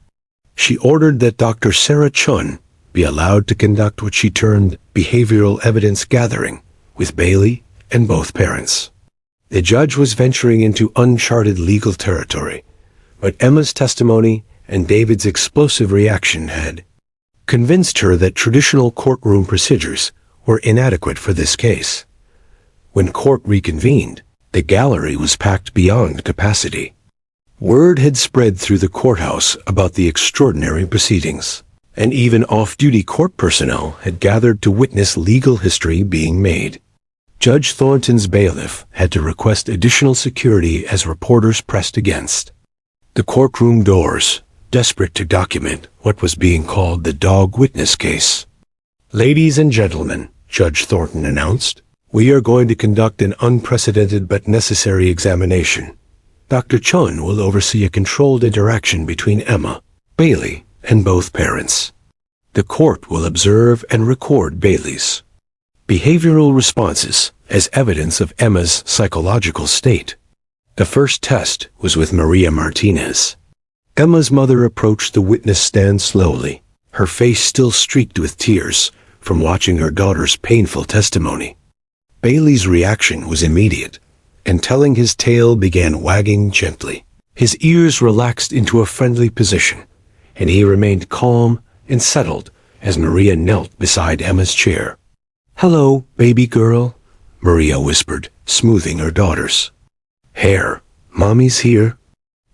She ordered that Dr. Sarah Chun be allowed to conduct what she termed behavioral evidence gathering with Bailey and both parents. The judge was venturing into uncharted legal territory, but Emma's testimony and David's explosive reaction had convinced her that traditional courtroom procedures were inadequate for this case. When court reconvened, the gallery was packed beyond capacity. Word had spread through the courthouse about the extraordinary proceedings. and even off-duty court personnel had gathered to witness legal history being made. Judge Thornton's bailiff had to request additional security as reporters pressed against the courtroom doors, desperate to document what was being called the dog witness case. "Ladies and gentlemen," Judge Thornton announced, "we are going to conduct an unprecedented but necessary examination. Dr. Chun will oversee a controlled interaction between Emma, Bailey, and both parents. The court will observe and record Bailey's behavioral responses as evidence of Emma's psychological state." The first test was with Maria Martinez. Emma's mother approached the witness stand slowly, her face still streaked with tears from watching her daughter's painful testimony. Bailey's reaction was immediate, and telling his tale began wagging gently. His ears relaxed into a friendly position, and he remained calm and settled as Maria knelt beside Emma's chair. "Hello, baby girl," Maria whispered, smoothing her daughter's hair. "Mommy's here."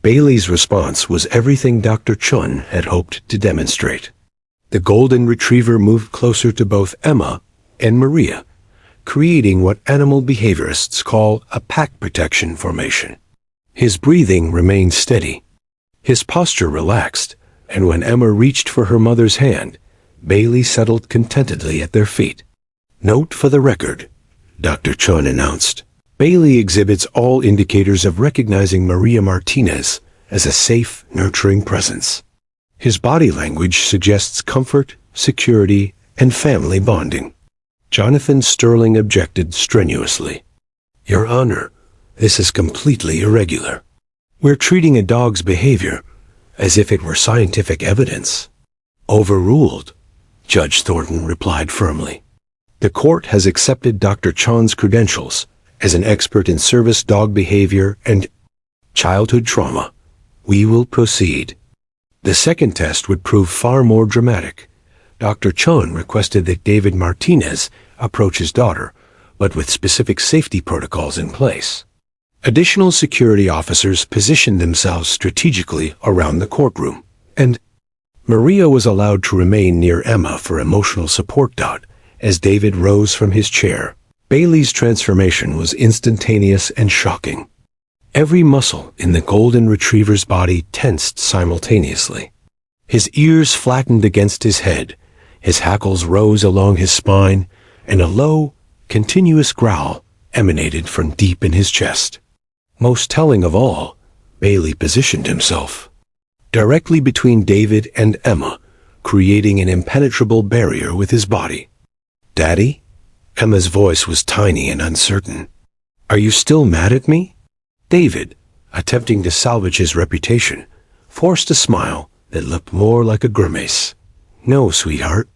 Bailey's response was everything Dr. Chun had hoped to demonstrate. The golden retriever moved closer to both Emma and Maria, creating what animal behaviorists call a pack protection formation. His breathing remained steady. His posture relaxed, and when Emma reached for her mother's hand, Bailey settled contentedly at their feet. "Note for the record," Dr. Chun announced. "Bailey exhibits all indicators of recognizing Maria Martinez as a safe, nurturing presence. His body language suggests comfort, security, and family bonding." Jonathan Sterling objected strenuously. "Your Honor, this is completely irregular. We're treating a dog's behavior as if it were scientific evidence." "Overruled," Judge Thornton replied firmly. "The court has accepted Dr. Chun's credentials as an expert in service dog behavior and childhood trauma. We will proceed." The second test would prove far more dramatic. Dr. Chun requested that David Martinez approach his daughter, but with specific safety protocols in place. Additional security officers positioned themselves strategically around the courtroom, and Maria was allowed to remain near Emma for emotional support. As David rose from his chair, Bailey's transformation was instantaneous and shocking. Every muscle in the golden retriever's body tensed simultaneously. His ears flattened against his head, his hackles rose along his spine, and a low, continuous growl emanated from deep in his chest. Most telling of all, Bailey positioned himself directly between David and Emma, creating an impenetrable barrier with his body. "Daddy?" Emma's voice was tiny and uncertain. "Are you still mad at me?" David, attempting to salvage his reputation, forced a smile that looked more like a grimace. "No, sweetheart.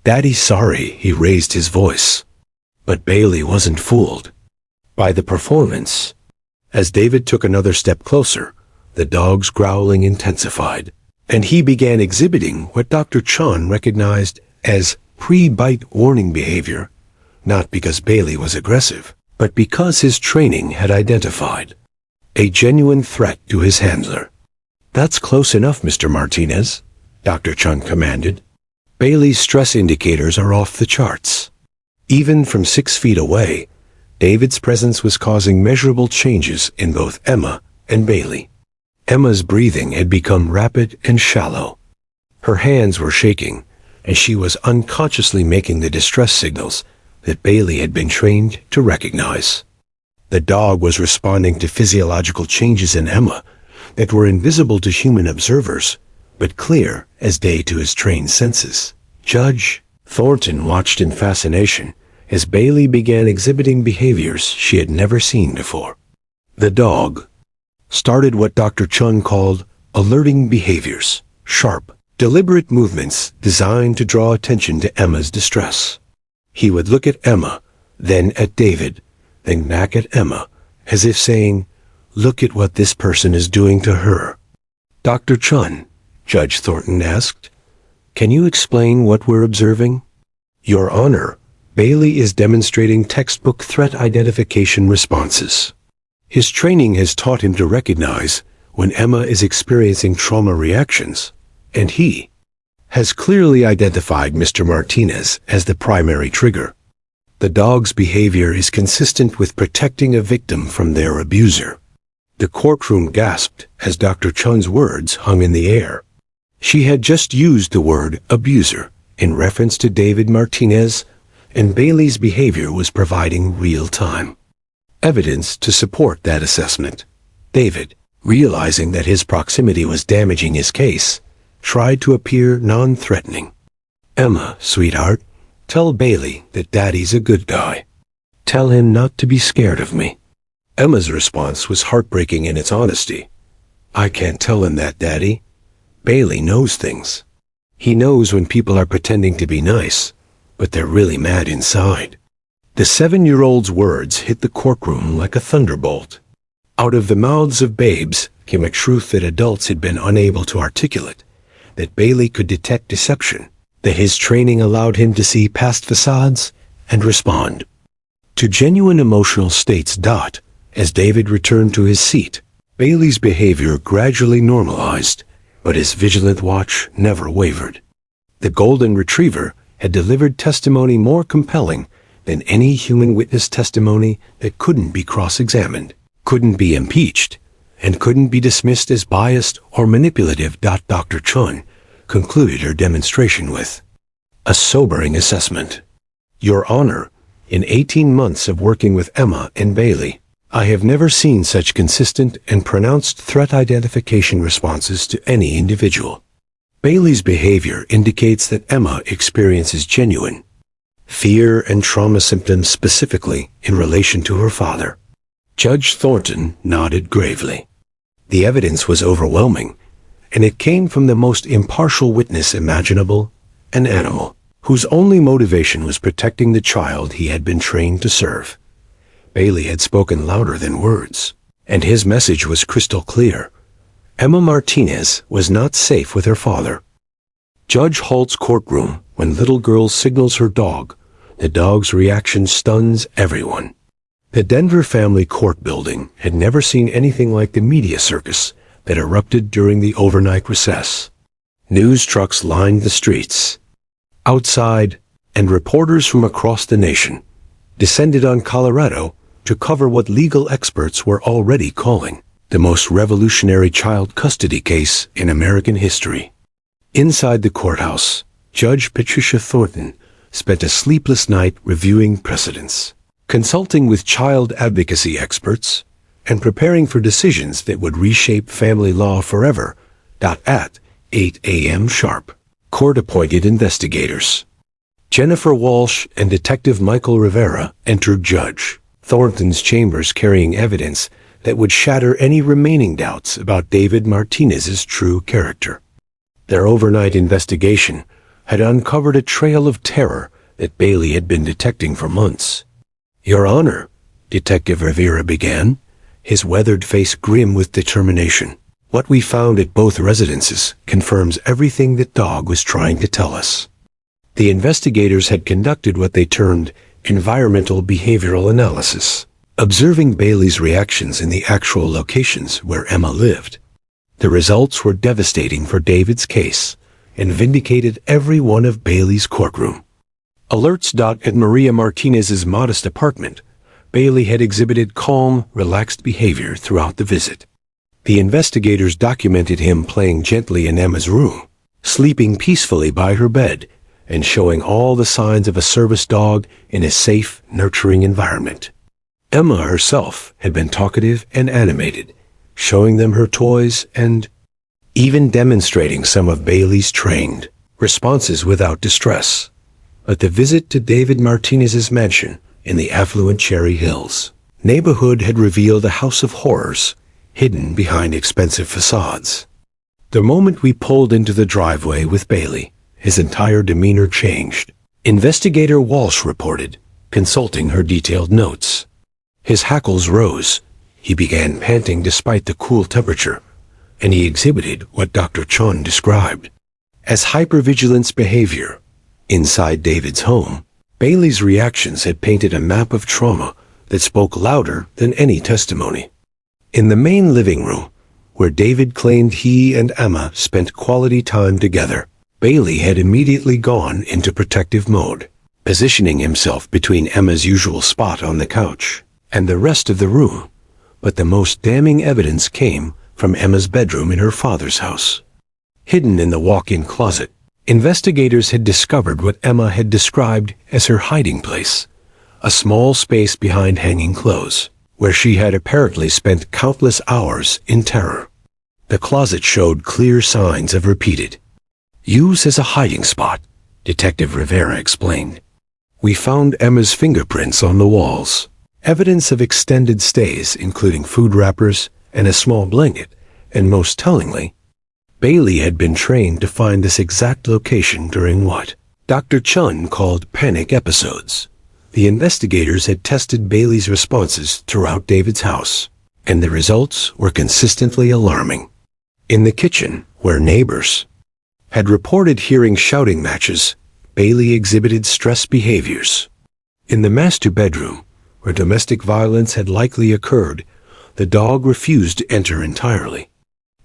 Daddy's sorry," he raised his voice. But Bailey wasn't fooled by the performance. As David took another step closer, the dog's growling intensified, and he began exhibiting what Dr. Chun recognized as pre-bite warning behavior, not because Bailey was aggressive, but because his training had identified a genuine threat to his handler. "That's close enough, Mr. Martinez," Dr. Chun commanded. Bailey's stress indicators are off the charts. Even from 6 feet away, David's presence was causing measurable changes in both Emma and Bailey. Emma's breathing had become rapid and shallow. Her hands were shaking, and she was unconsciously making the distress signals that Bailey had been trained to recognize. The dog was responding to physiological changes in Emma that were invisible to human observers, but clear as day to his trained senses. Judge Thornton watched in fascination as Bailey began exhibiting behaviors she had never seen before. The dog started what Dr. Chun called alerting behaviors, sharp, deliberate movements designed to draw attention to Emma's distress. He would look at Emma, then at David, then back at Emma, as if saying, "Look at what this person is doing to her." "Dr. Chun," Judge Thornton asked, "can you explain what we're observing?" "Your Honor, Bailey is demonstrating textbook threat identification responses. His training has taught him to recognize when Emma is experiencing trauma reactions, and he has clearly identified Mr. Martinez as the primary trigger. The dog's behavior is consistent with protecting a victim from their abuser. The courtroom gasped as Dr. Chun's words hung in the air. She had just used the word abuser in reference to David Martinez, and Bailey's behavior was providing real-time evidence to support that assessment. David, realizing that his proximity was damaging his case, tried to appear non-threatening. "Emma, sweetheart, tell Bailey that Daddy's a good guy. Tell him not to be scared of me." Emma's response was heartbreaking in its honesty. "I can't tell him that, Daddy. Bailey knows things. He knows when people are pretending to be nice, but they're really mad inside." The 7-year-old's words hit the courtroom like a thunderbolt. Out of the mouths of babes came a truth that adults had been unable to articulate, that Bailey could detect deception, that his training allowed him to see past facades and respond to genuine emotional states. As David returned to his seat, Bailey's behavior gradually normalized, but his vigilant watch never wavered. The golden retriever had delivered testimony more compelling than any human witness testimony that couldn't be cross-examined, couldn't be impeached, and couldn't be dismissed as biased or manipulative. Dr. Chun concluded her demonstration with a sobering assessment. "Your Honor, in 18 months of working with Emma and Bailey, I have never seen such consistent and pronounced threat identification responses to any individual. Bailey's behavior indicates that Emma experiences genuine fear and trauma symptoms specifically in relation to her father." Judge Thornton nodded gravely. The evidence was overwhelming, and it came from the most impartial witness imaginable, an animal, whose only motivation was protecting the child he had been trained to serve. Bailey had spoken louder than words, and his message was crystal clear. Emma Martinez was not safe with her father. Judge Halts Courtroom. When little girl signals her dog, the dog's reaction stuns everyone. The Denver family court building had never seen anything like the media circus that erupted during the overnight recess. News trucks lined the streets outside, and reporters from across the nation descended on Colorado to cover what legal experts were already calling the most revolutionary child custody case in American history. Inside the courthouse, Judge Patricia Thornton spent a sleepless night reviewing precedents, consulting with child advocacy experts, and preparing for decisions that would reshape family law forever. At 8 a.m. sharp, court-appointed investigators Jennifer Walsh and Detective Michael Rivera entered Judge Thornton's chambers carrying evidence that would shatter any remaining doubts about David Martinez's true character. Their overnight investigation had uncovered a trail of terror that Bailey had been detecting for months. "Your Honor," Detective Rivera began, his weathered face grim with determination, "what we found at both residences confirms everything that dog was trying to tell us." The investigators had conducted what they termed environmental behavioral analysis, observing Bailey's reactions in the actual locations where Emma lived. The results were devastating for David's case and vindicated every one of Bailey's courtroom alerts. At Maria Martinez's modest apartment, Bailey had exhibited calm, relaxed behavior throughout the visit. The investigators documented him playing gently in Emma's room, sleeping peacefully by her bed, and showing all the signs of a service dog in a safe, nurturing environment. Emma herself had been talkative and animated, showing them her toys and even demonstrating some of Bailey's trained responses without distress. But the visit to David Martinez's mansion in the affluent Cherry Hills neighborhood had revealed a house of horrors hidden behind expensive facades. The moment we pulled into the driveway with Bailey, his entire demeanor changed. Investigator Walsh reported, consulting her detailed notes. His hackles rose. He began panting despite the cool temperature, and he exhibited what Dr. Chun described as hypervigilance behavior. Inside David's home, Bailey's reactions had painted a map of trauma that spoke louder than any testimony. In the main living room, where David claimed he and Emma spent quality time together, Bailey had immediately gone into protective mode, positioning himself between Emma's usual spot on the couch and the rest of the room. But the most damning evidence came from Emma's bedroom in her father's house. Hidden in the walk-in closet, investigators had discovered what Emma had described as her hiding place, a small space behind hanging clothes, where she had apparently spent countless hours in terror. The closet showed clear signs of repeated use as a hiding spot, Detective Rivera explained. We found Emma's fingerprints on the walls, evidence of extended stays including food wrappers and a small blanket, and most tellingly, Bailey had been trained to find this exact location during what Dr. Chun called panic episodes. The investigators had tested Bailey's responses throughout David's house, and the results were consistently alarming. In the kitchen, where neighbors had reported hearing shouting matches, Bailey exhibited stress behaviors. In the master bedroom, where domestic violence had likely occurred, the dog refused to enter entirely.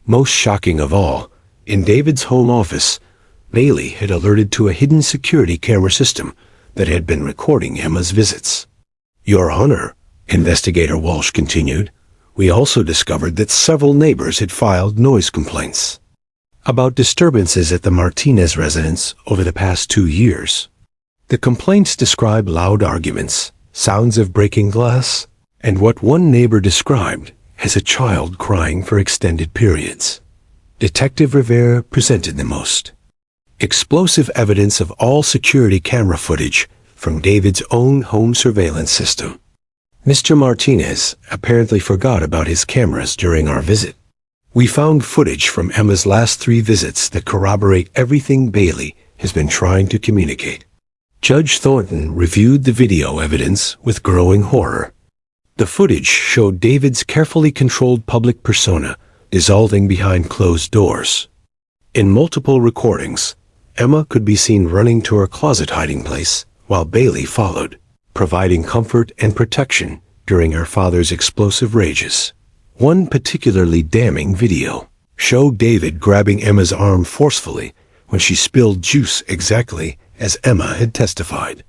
Most shocking of all, in David's home office, Bailey had alerted to a hidden security camera system that had been recording Emma's visits. Your Honor, Investigator Walsh continued, we also discovered that several neighbors had filed noise complaints about disturbances at the Martinez residence over the past 2 years. The complaints describe loud arguments, sounds of breaking glass, and what one neighbor described as a child crying for extended periods. Detective Rivera presented the most explosive evidence of all security camera footage from David's own home surveillance system. Mr. Martinez apparently forgot about his cameras during our visit. We found footage from Emma's last 3 visits that corroborate everything Bailey has been trying to communicate. Judge Thornton reviewed the video evidence with growing horror. The footage showed David's carefully controlled public persona dissolving behind closed doors. In multiple recordings, Emma could be seen running to her closet hiding place while Bailey followed, providing comfort and protection during her father's explosive rages. One particularly damning video showed David grabbing Emma's arm forcefully when she spilled juice exactly as Emma had testified.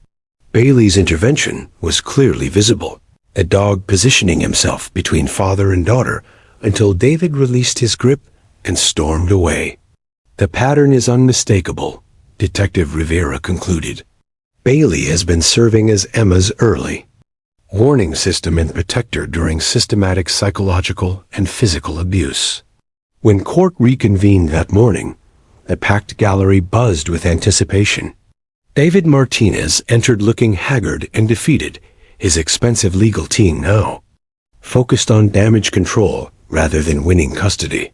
Bailey's intervention was clearly visible, a dog positioning himself between father and daughter until David released his grip and stormed away. The pattern is unmistakable, Detective Rivera concluded. Bailey has been serving as Emma's early warning system and protector during systematic psychological and physical abuse. When court reconvened that morning, the packed gallery buzzed with anticipation. David Martinez entered looking haggard and defeated, his expensive legal team now focused on damage control rather than winning custody.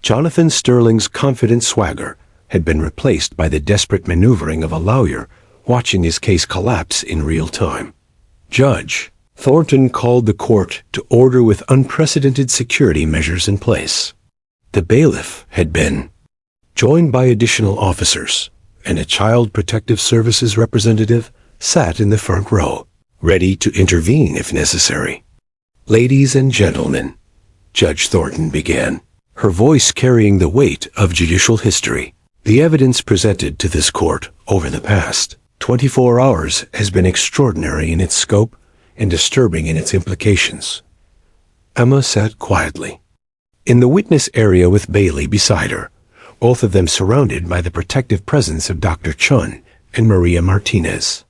Jonathan Sterling's confident swagger had been replaced by the desperate maneuvering of a lawyer watching his case collapse in real time. Judge Thornton called the court to order with unprecedented security measures in place. The bailiff had been joined by additional officers, and a Child Protective Services representative sat in the front row, ready to intervene if necessary. Ladies and gentlemen, Judge Thornton began, her voice carrying the weight of judicial history. The evidence presented to this court over the past 24 hours has been extraordinary in its scope and disturbing in its implications. Emma sat quietly in the witness area with Bailey beside her, both of them surrounded by the protective presence of Dr. Chun and Maria Martinez.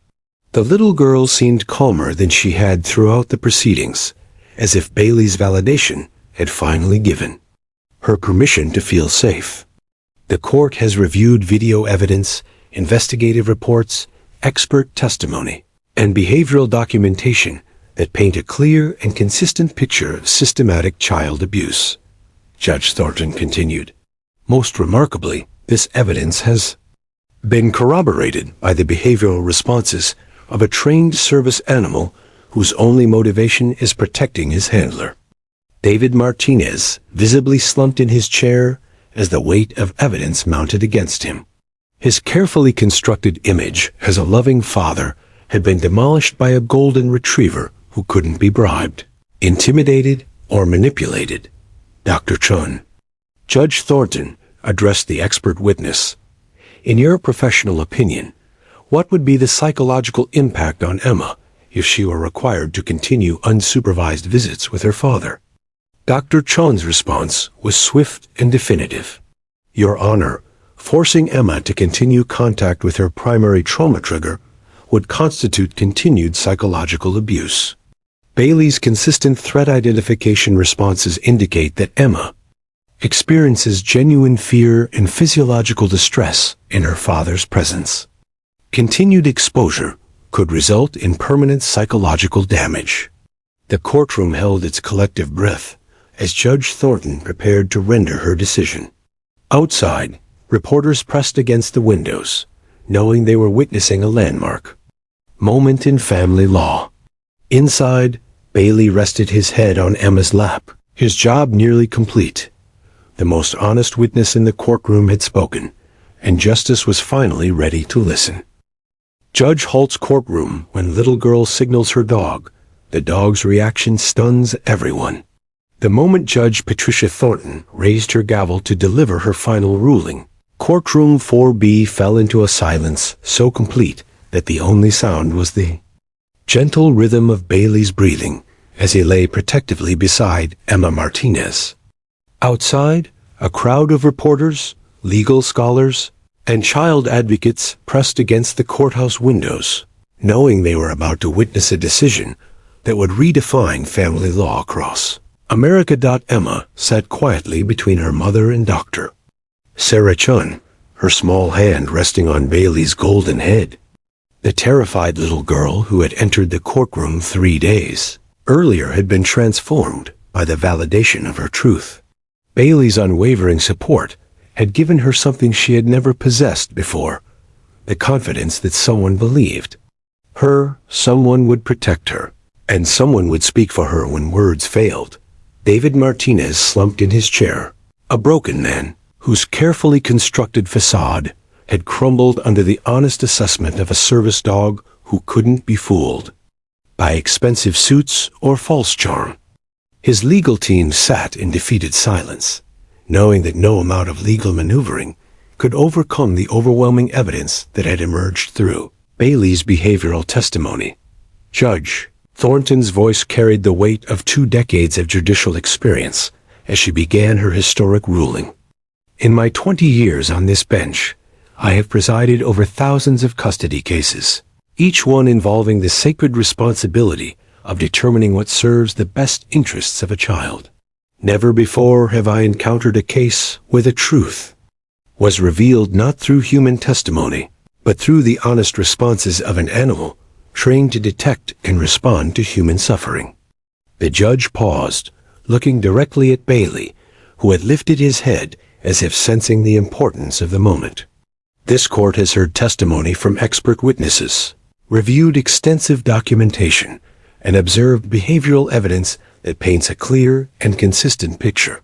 The little girl seemed calmer than she had throughout the proceedings, as if Bailey's validation had finally given her permission to feel safe. The court has reviewed video evidence, investigative reports, expert testimony, and behavioral documentation that paint a clear and consistent picture of systematic child abuse. Judge Thornton continued. Most remarkably, this evidence has been corroborated by the behavioral responses of a trained service animal whose only motivation is protecting his handler. David Martinez visibly slumped in his chair as the weight of evidence mounted against him. His carefully constructed image as a loving father had been demolished by a golden retriever who couldn't be bribed, intimidated, or manipulated. Dr. Chun. Judge Thornton addressed the expert witness. In your professional opinion, what would be the psychological impact on Emma if she were required to continue unsupervised visits with her father? Dr. Chon's response was swift and definitive. Your Honor, forcing Emma to continue contact with her primary trauma trigger would constitute continued psychological abuse. Bailey's consistent threat identification responses indicate that Emma experiences genuine fear and physiological distress in her father's presence. Continued exposure could result in permanent psychological damage. The courtroom held its collective breath as Judge Thornton prepared to render her decision. Outside, reporters pressed against the windows, knowing they were witnessing a landmark moment in family law. Inside, Bailey rested his head on Emma's lap, his job nearly complete. The most honest witness in the courtroom had spoken, and justice was finally ready to listen. Judge Halts Courtroom, when little girl signals her dog, the dog's reaction stuns everyone. The moment Judge Patricia Thornton raised her gavel to deliver her final ruling, Courtroom 4B fell into a silence so complete that the only sound was the gentle rhythm of Bailey's breathing as he lay protectively beside Emma Martinez. Outside, a crowd of reporters, legal scholars, and child advocates pressed against the courthouse windows, knowing they were about to witness a decision that would redefine family law across America. Emma sat quietly between her mother and Dr. Sarah Chun, her small hand resting on Bailey's golden head. The terrified little girl who had entered the courtroom 3 days earlier had been transformed by the validation of her truth. Bailey's unwavering support had given her something she had never possessed before, the confidence that someone believed her, someone would protect her, and someone would speak for her when words failed. David Martinez slumped in his chair, a broken man whose carefully constructed facade had crumbled under the honest assessment of a service dog who couldn't be fooled by expensive suits or false charm. His legal team sat in defeated silence, knowing that no amount of legal maneuvering could overcome the overwhelming evidence that had emerged through Bailey's behavioral testimony. Judge Thornton's voice carried the weight of 2 decades of judicial experience as she began her historic ruling. In my 20 years on this bench, I have presided over thousands of custody cases, each one involving the sacred responsibility of determining what serves the best interests of a child. Never before have I encountered a case where the truth was revealed not through human testimony, but through the honest responses of an animal trained to detect and respond to human suffering. The judge paused, looking directly at Bailey, who had lifted his head as if sensing the importance of the moment. This court has heard testimony from expert witnesses, reviewed extensive documentation, and observed behavioral evidence that paints a clear and consistent picture.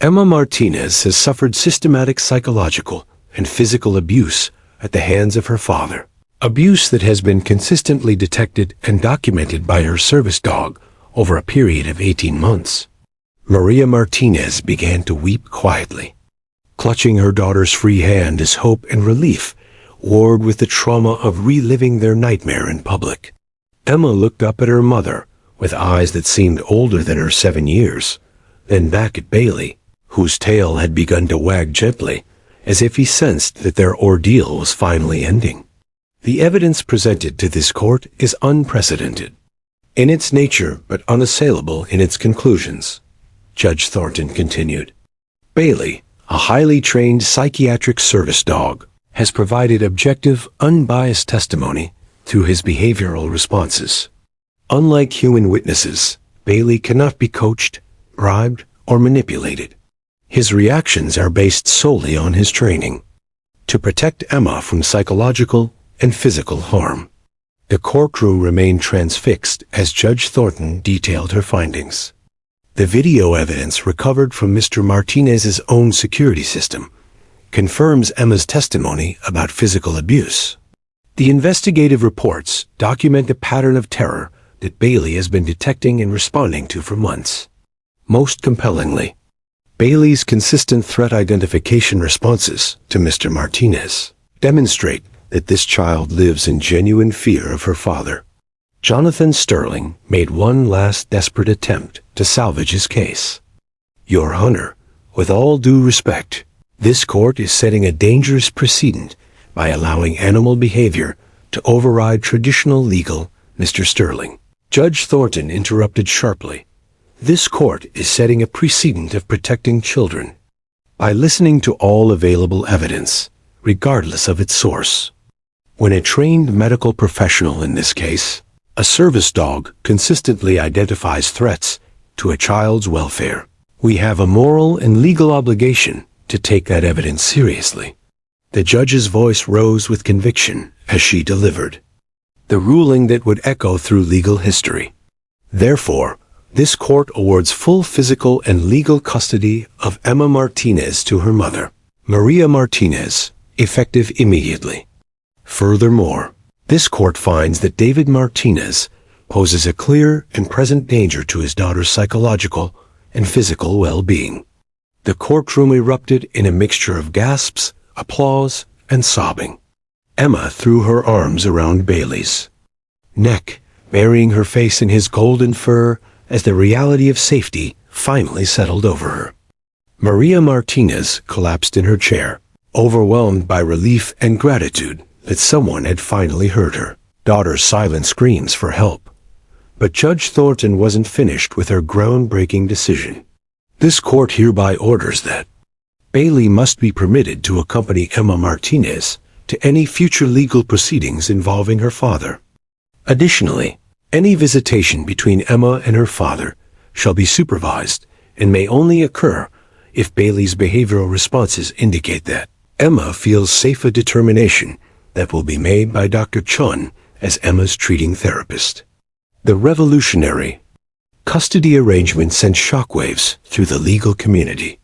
Emma Martinez has suffered systematic psychological and physical abuse at the hands of her father, abuse that has been consistently detected and documented by her service dog over a period of 18 months. Maria Martinez began to weep quietly, clutching her daughter's free hand as hope and relief warred with the trauma of reliving their nightmare in public. Emma looked up at her mother with eyes that seemed older than her 7 years, then back at Bailey, whose tail had begun to wag gently, as if he sensed that their ordeal was finally ending. The evidence presented to this court is unprecedented in its nature but unassailable in its conclusions, Judge Thornton continued. Bailey, a highly trained psychiatric service dog, has provided objective, unbiased testimony through his behavioral responses. Unlike human witnesses, Bailey cannot be coached, bribed, or manipulated. His reactions are based solely on his training to protect Emma from psychological and physical harm. The courtroom remained transfixed as Judge Thornton detailed her findings. The video evidence recovered from Mr. Martinez's own security system confirms Emma's testimony about physical abuse. The investigative reports document a pattern of terror that Bailey has been detecting and responding to for months. Most compellingly, Bailey's consistent threat identification responses to Mr. Martinez demonstrate that this child lives in genuine fear of her father. Jonathan Sterling made one last desperate attempt to salvage his case. Your Honor, with all due respect, this court is setting a dangerous precedent by allowing animal behavior to override traditional legal, Mr. Sterling. Judge Thornton interrupted sharply. This court is setting a precedent of protecting children by listening to all available evidence, regardless of its source. When a trained medical professional in this case, a service dog, consistently identifies threats to a child's welfare, we have a moral and legal obligation to take that evidence seriously. The judge's voice rose with conviction as she delivered the ruling that would echo through legal history. Therefore, this court awards full physical and legal custody of Emma Martinez to her mother, Maria Martinez, effective immediately. Furthermore, this court finds that David Martinez poses a clear and present danger to his daughter's psychological and physical well-being. The courtroom erupted in a mixture of gasps, applause, and sobbing. Emma threw her arms around Bailey's neck, burying her face in his golden fur as the reality of safety finally settled over her. Maria Martinez collapsed in her chair, overwhelmed by relief and gratitude that someone had finally heard her daughter's silent screams for help. But Judge Thornton wasn't finished with her groundbreaking decision. This court hereby orders that Bailey must be permitted to accompany Emma Martinez to any future legal proceedings involving her father. Additionally, any visitation between Emma and her father shall be supervised and may only occur if Bailey's behavioral responses indicate that Emma feels safe, a determination that will be made by Dr. Chun as Emma's treating therapist. The revolutionary custody arrangement sent shockwaves through the legal community.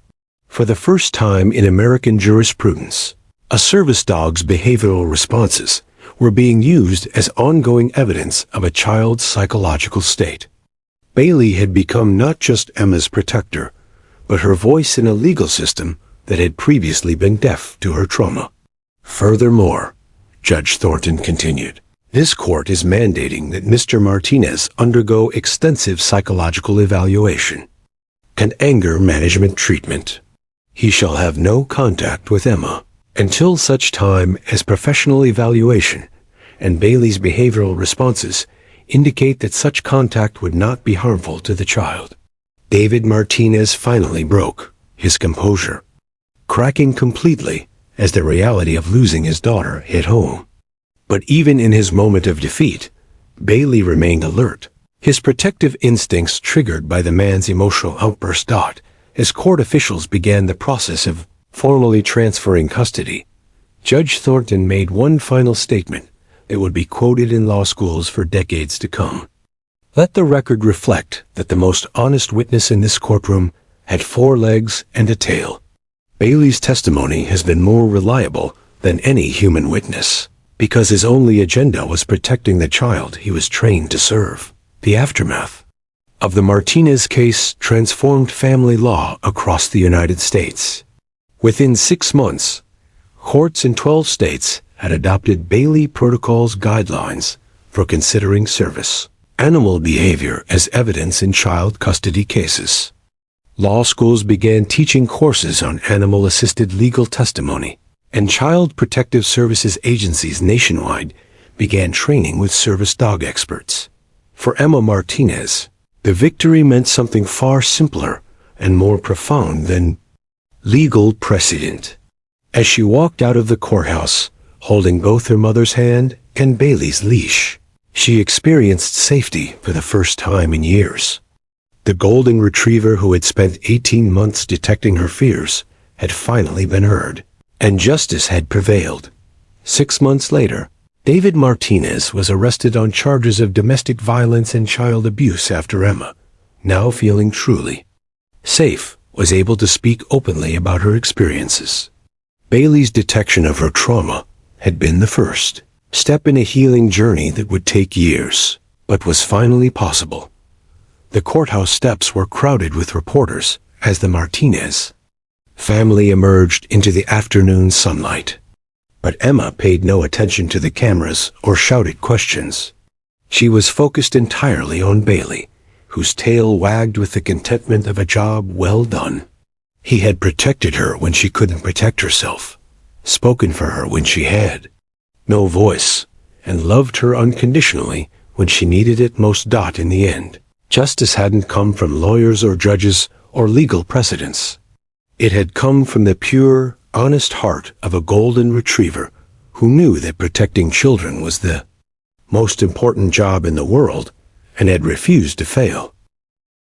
For the first time in American jurisprudence, a service dog's behavioral responses were being used as ongoing evidence of a child's psychological state. Bailey had become not just Emma's protector, but her voice in a legal system that had previously been deaf to her trauma. Furthermore, Judge Thornton continued, this court is mandating that Mr. Martinez undergo extensive psychological evaluation and anger management treatment. He shall have no contact with Emma until such time as professional evaluation and Bailey's behavioral responses indicate that such contact would not be harmful to the child. David Martinez finally broke his composure, cracking completely as the reality of losing his daughter hit home. But even in his moment of defeat, Bailey remained alert, his protective instincts triggered by the man's emotional outburst. As court officials began the process of formally transferring custody, Judge Thornton made one final statement that would be quoted in law schools for decades to come. Let the record reflect that the most honest witness in this courtroom had 4 legs and a tail. Bailey's testimony has been more reliable than any human witness, because his only agenda was protecting the child he was trained to serve. The aftermath of the Martinez case transformed family law across the United States. Within 6 months, courts in 12 states had adopted Bailey Protocol's guidelines for considering service animal behavior as evidence in child custody cases. Law schools began teaching courses on animal-assisted legal testimony, and Child Protective Services agencies nationwide began training with service dog experts. For Emma Martinez, the victory meant something far simpler and more profound than legal precedent. As she walked out of the courthouse, holding both her mother's hand and Bailey's leash, she experienced safety for the first time in years. The golden retriever who had spent 18 months detecting her fears had finally been heard, and justice had prevailed. 6 months later, David Martinez was arrested on charges of domestic violence and child abuse after Emma, now feeling truly safe, was able to speak openly about her experiences. Bailey's detection of her trauma had been the first step in a healing journey that would take years, but was finally possible. The courthouse steps were crowded with reporters as the Martinez family emerged into the afternoon sunlight. But Emma paid no attention to the cameras or shouted questions. She was focused entirely on Bailey, whose tail wagged with the contentment of a job well done. He had protected her when she couldn't protect herself, spoken for her when she had no voice, and loved her unconditionally when she needed it most. In the end, justice hadn't come from lawyers or judges or legal precedents. It had come from the pure, honest heart of a golden retriever who knew that protecting children was the most important job in the world and had refused to fail.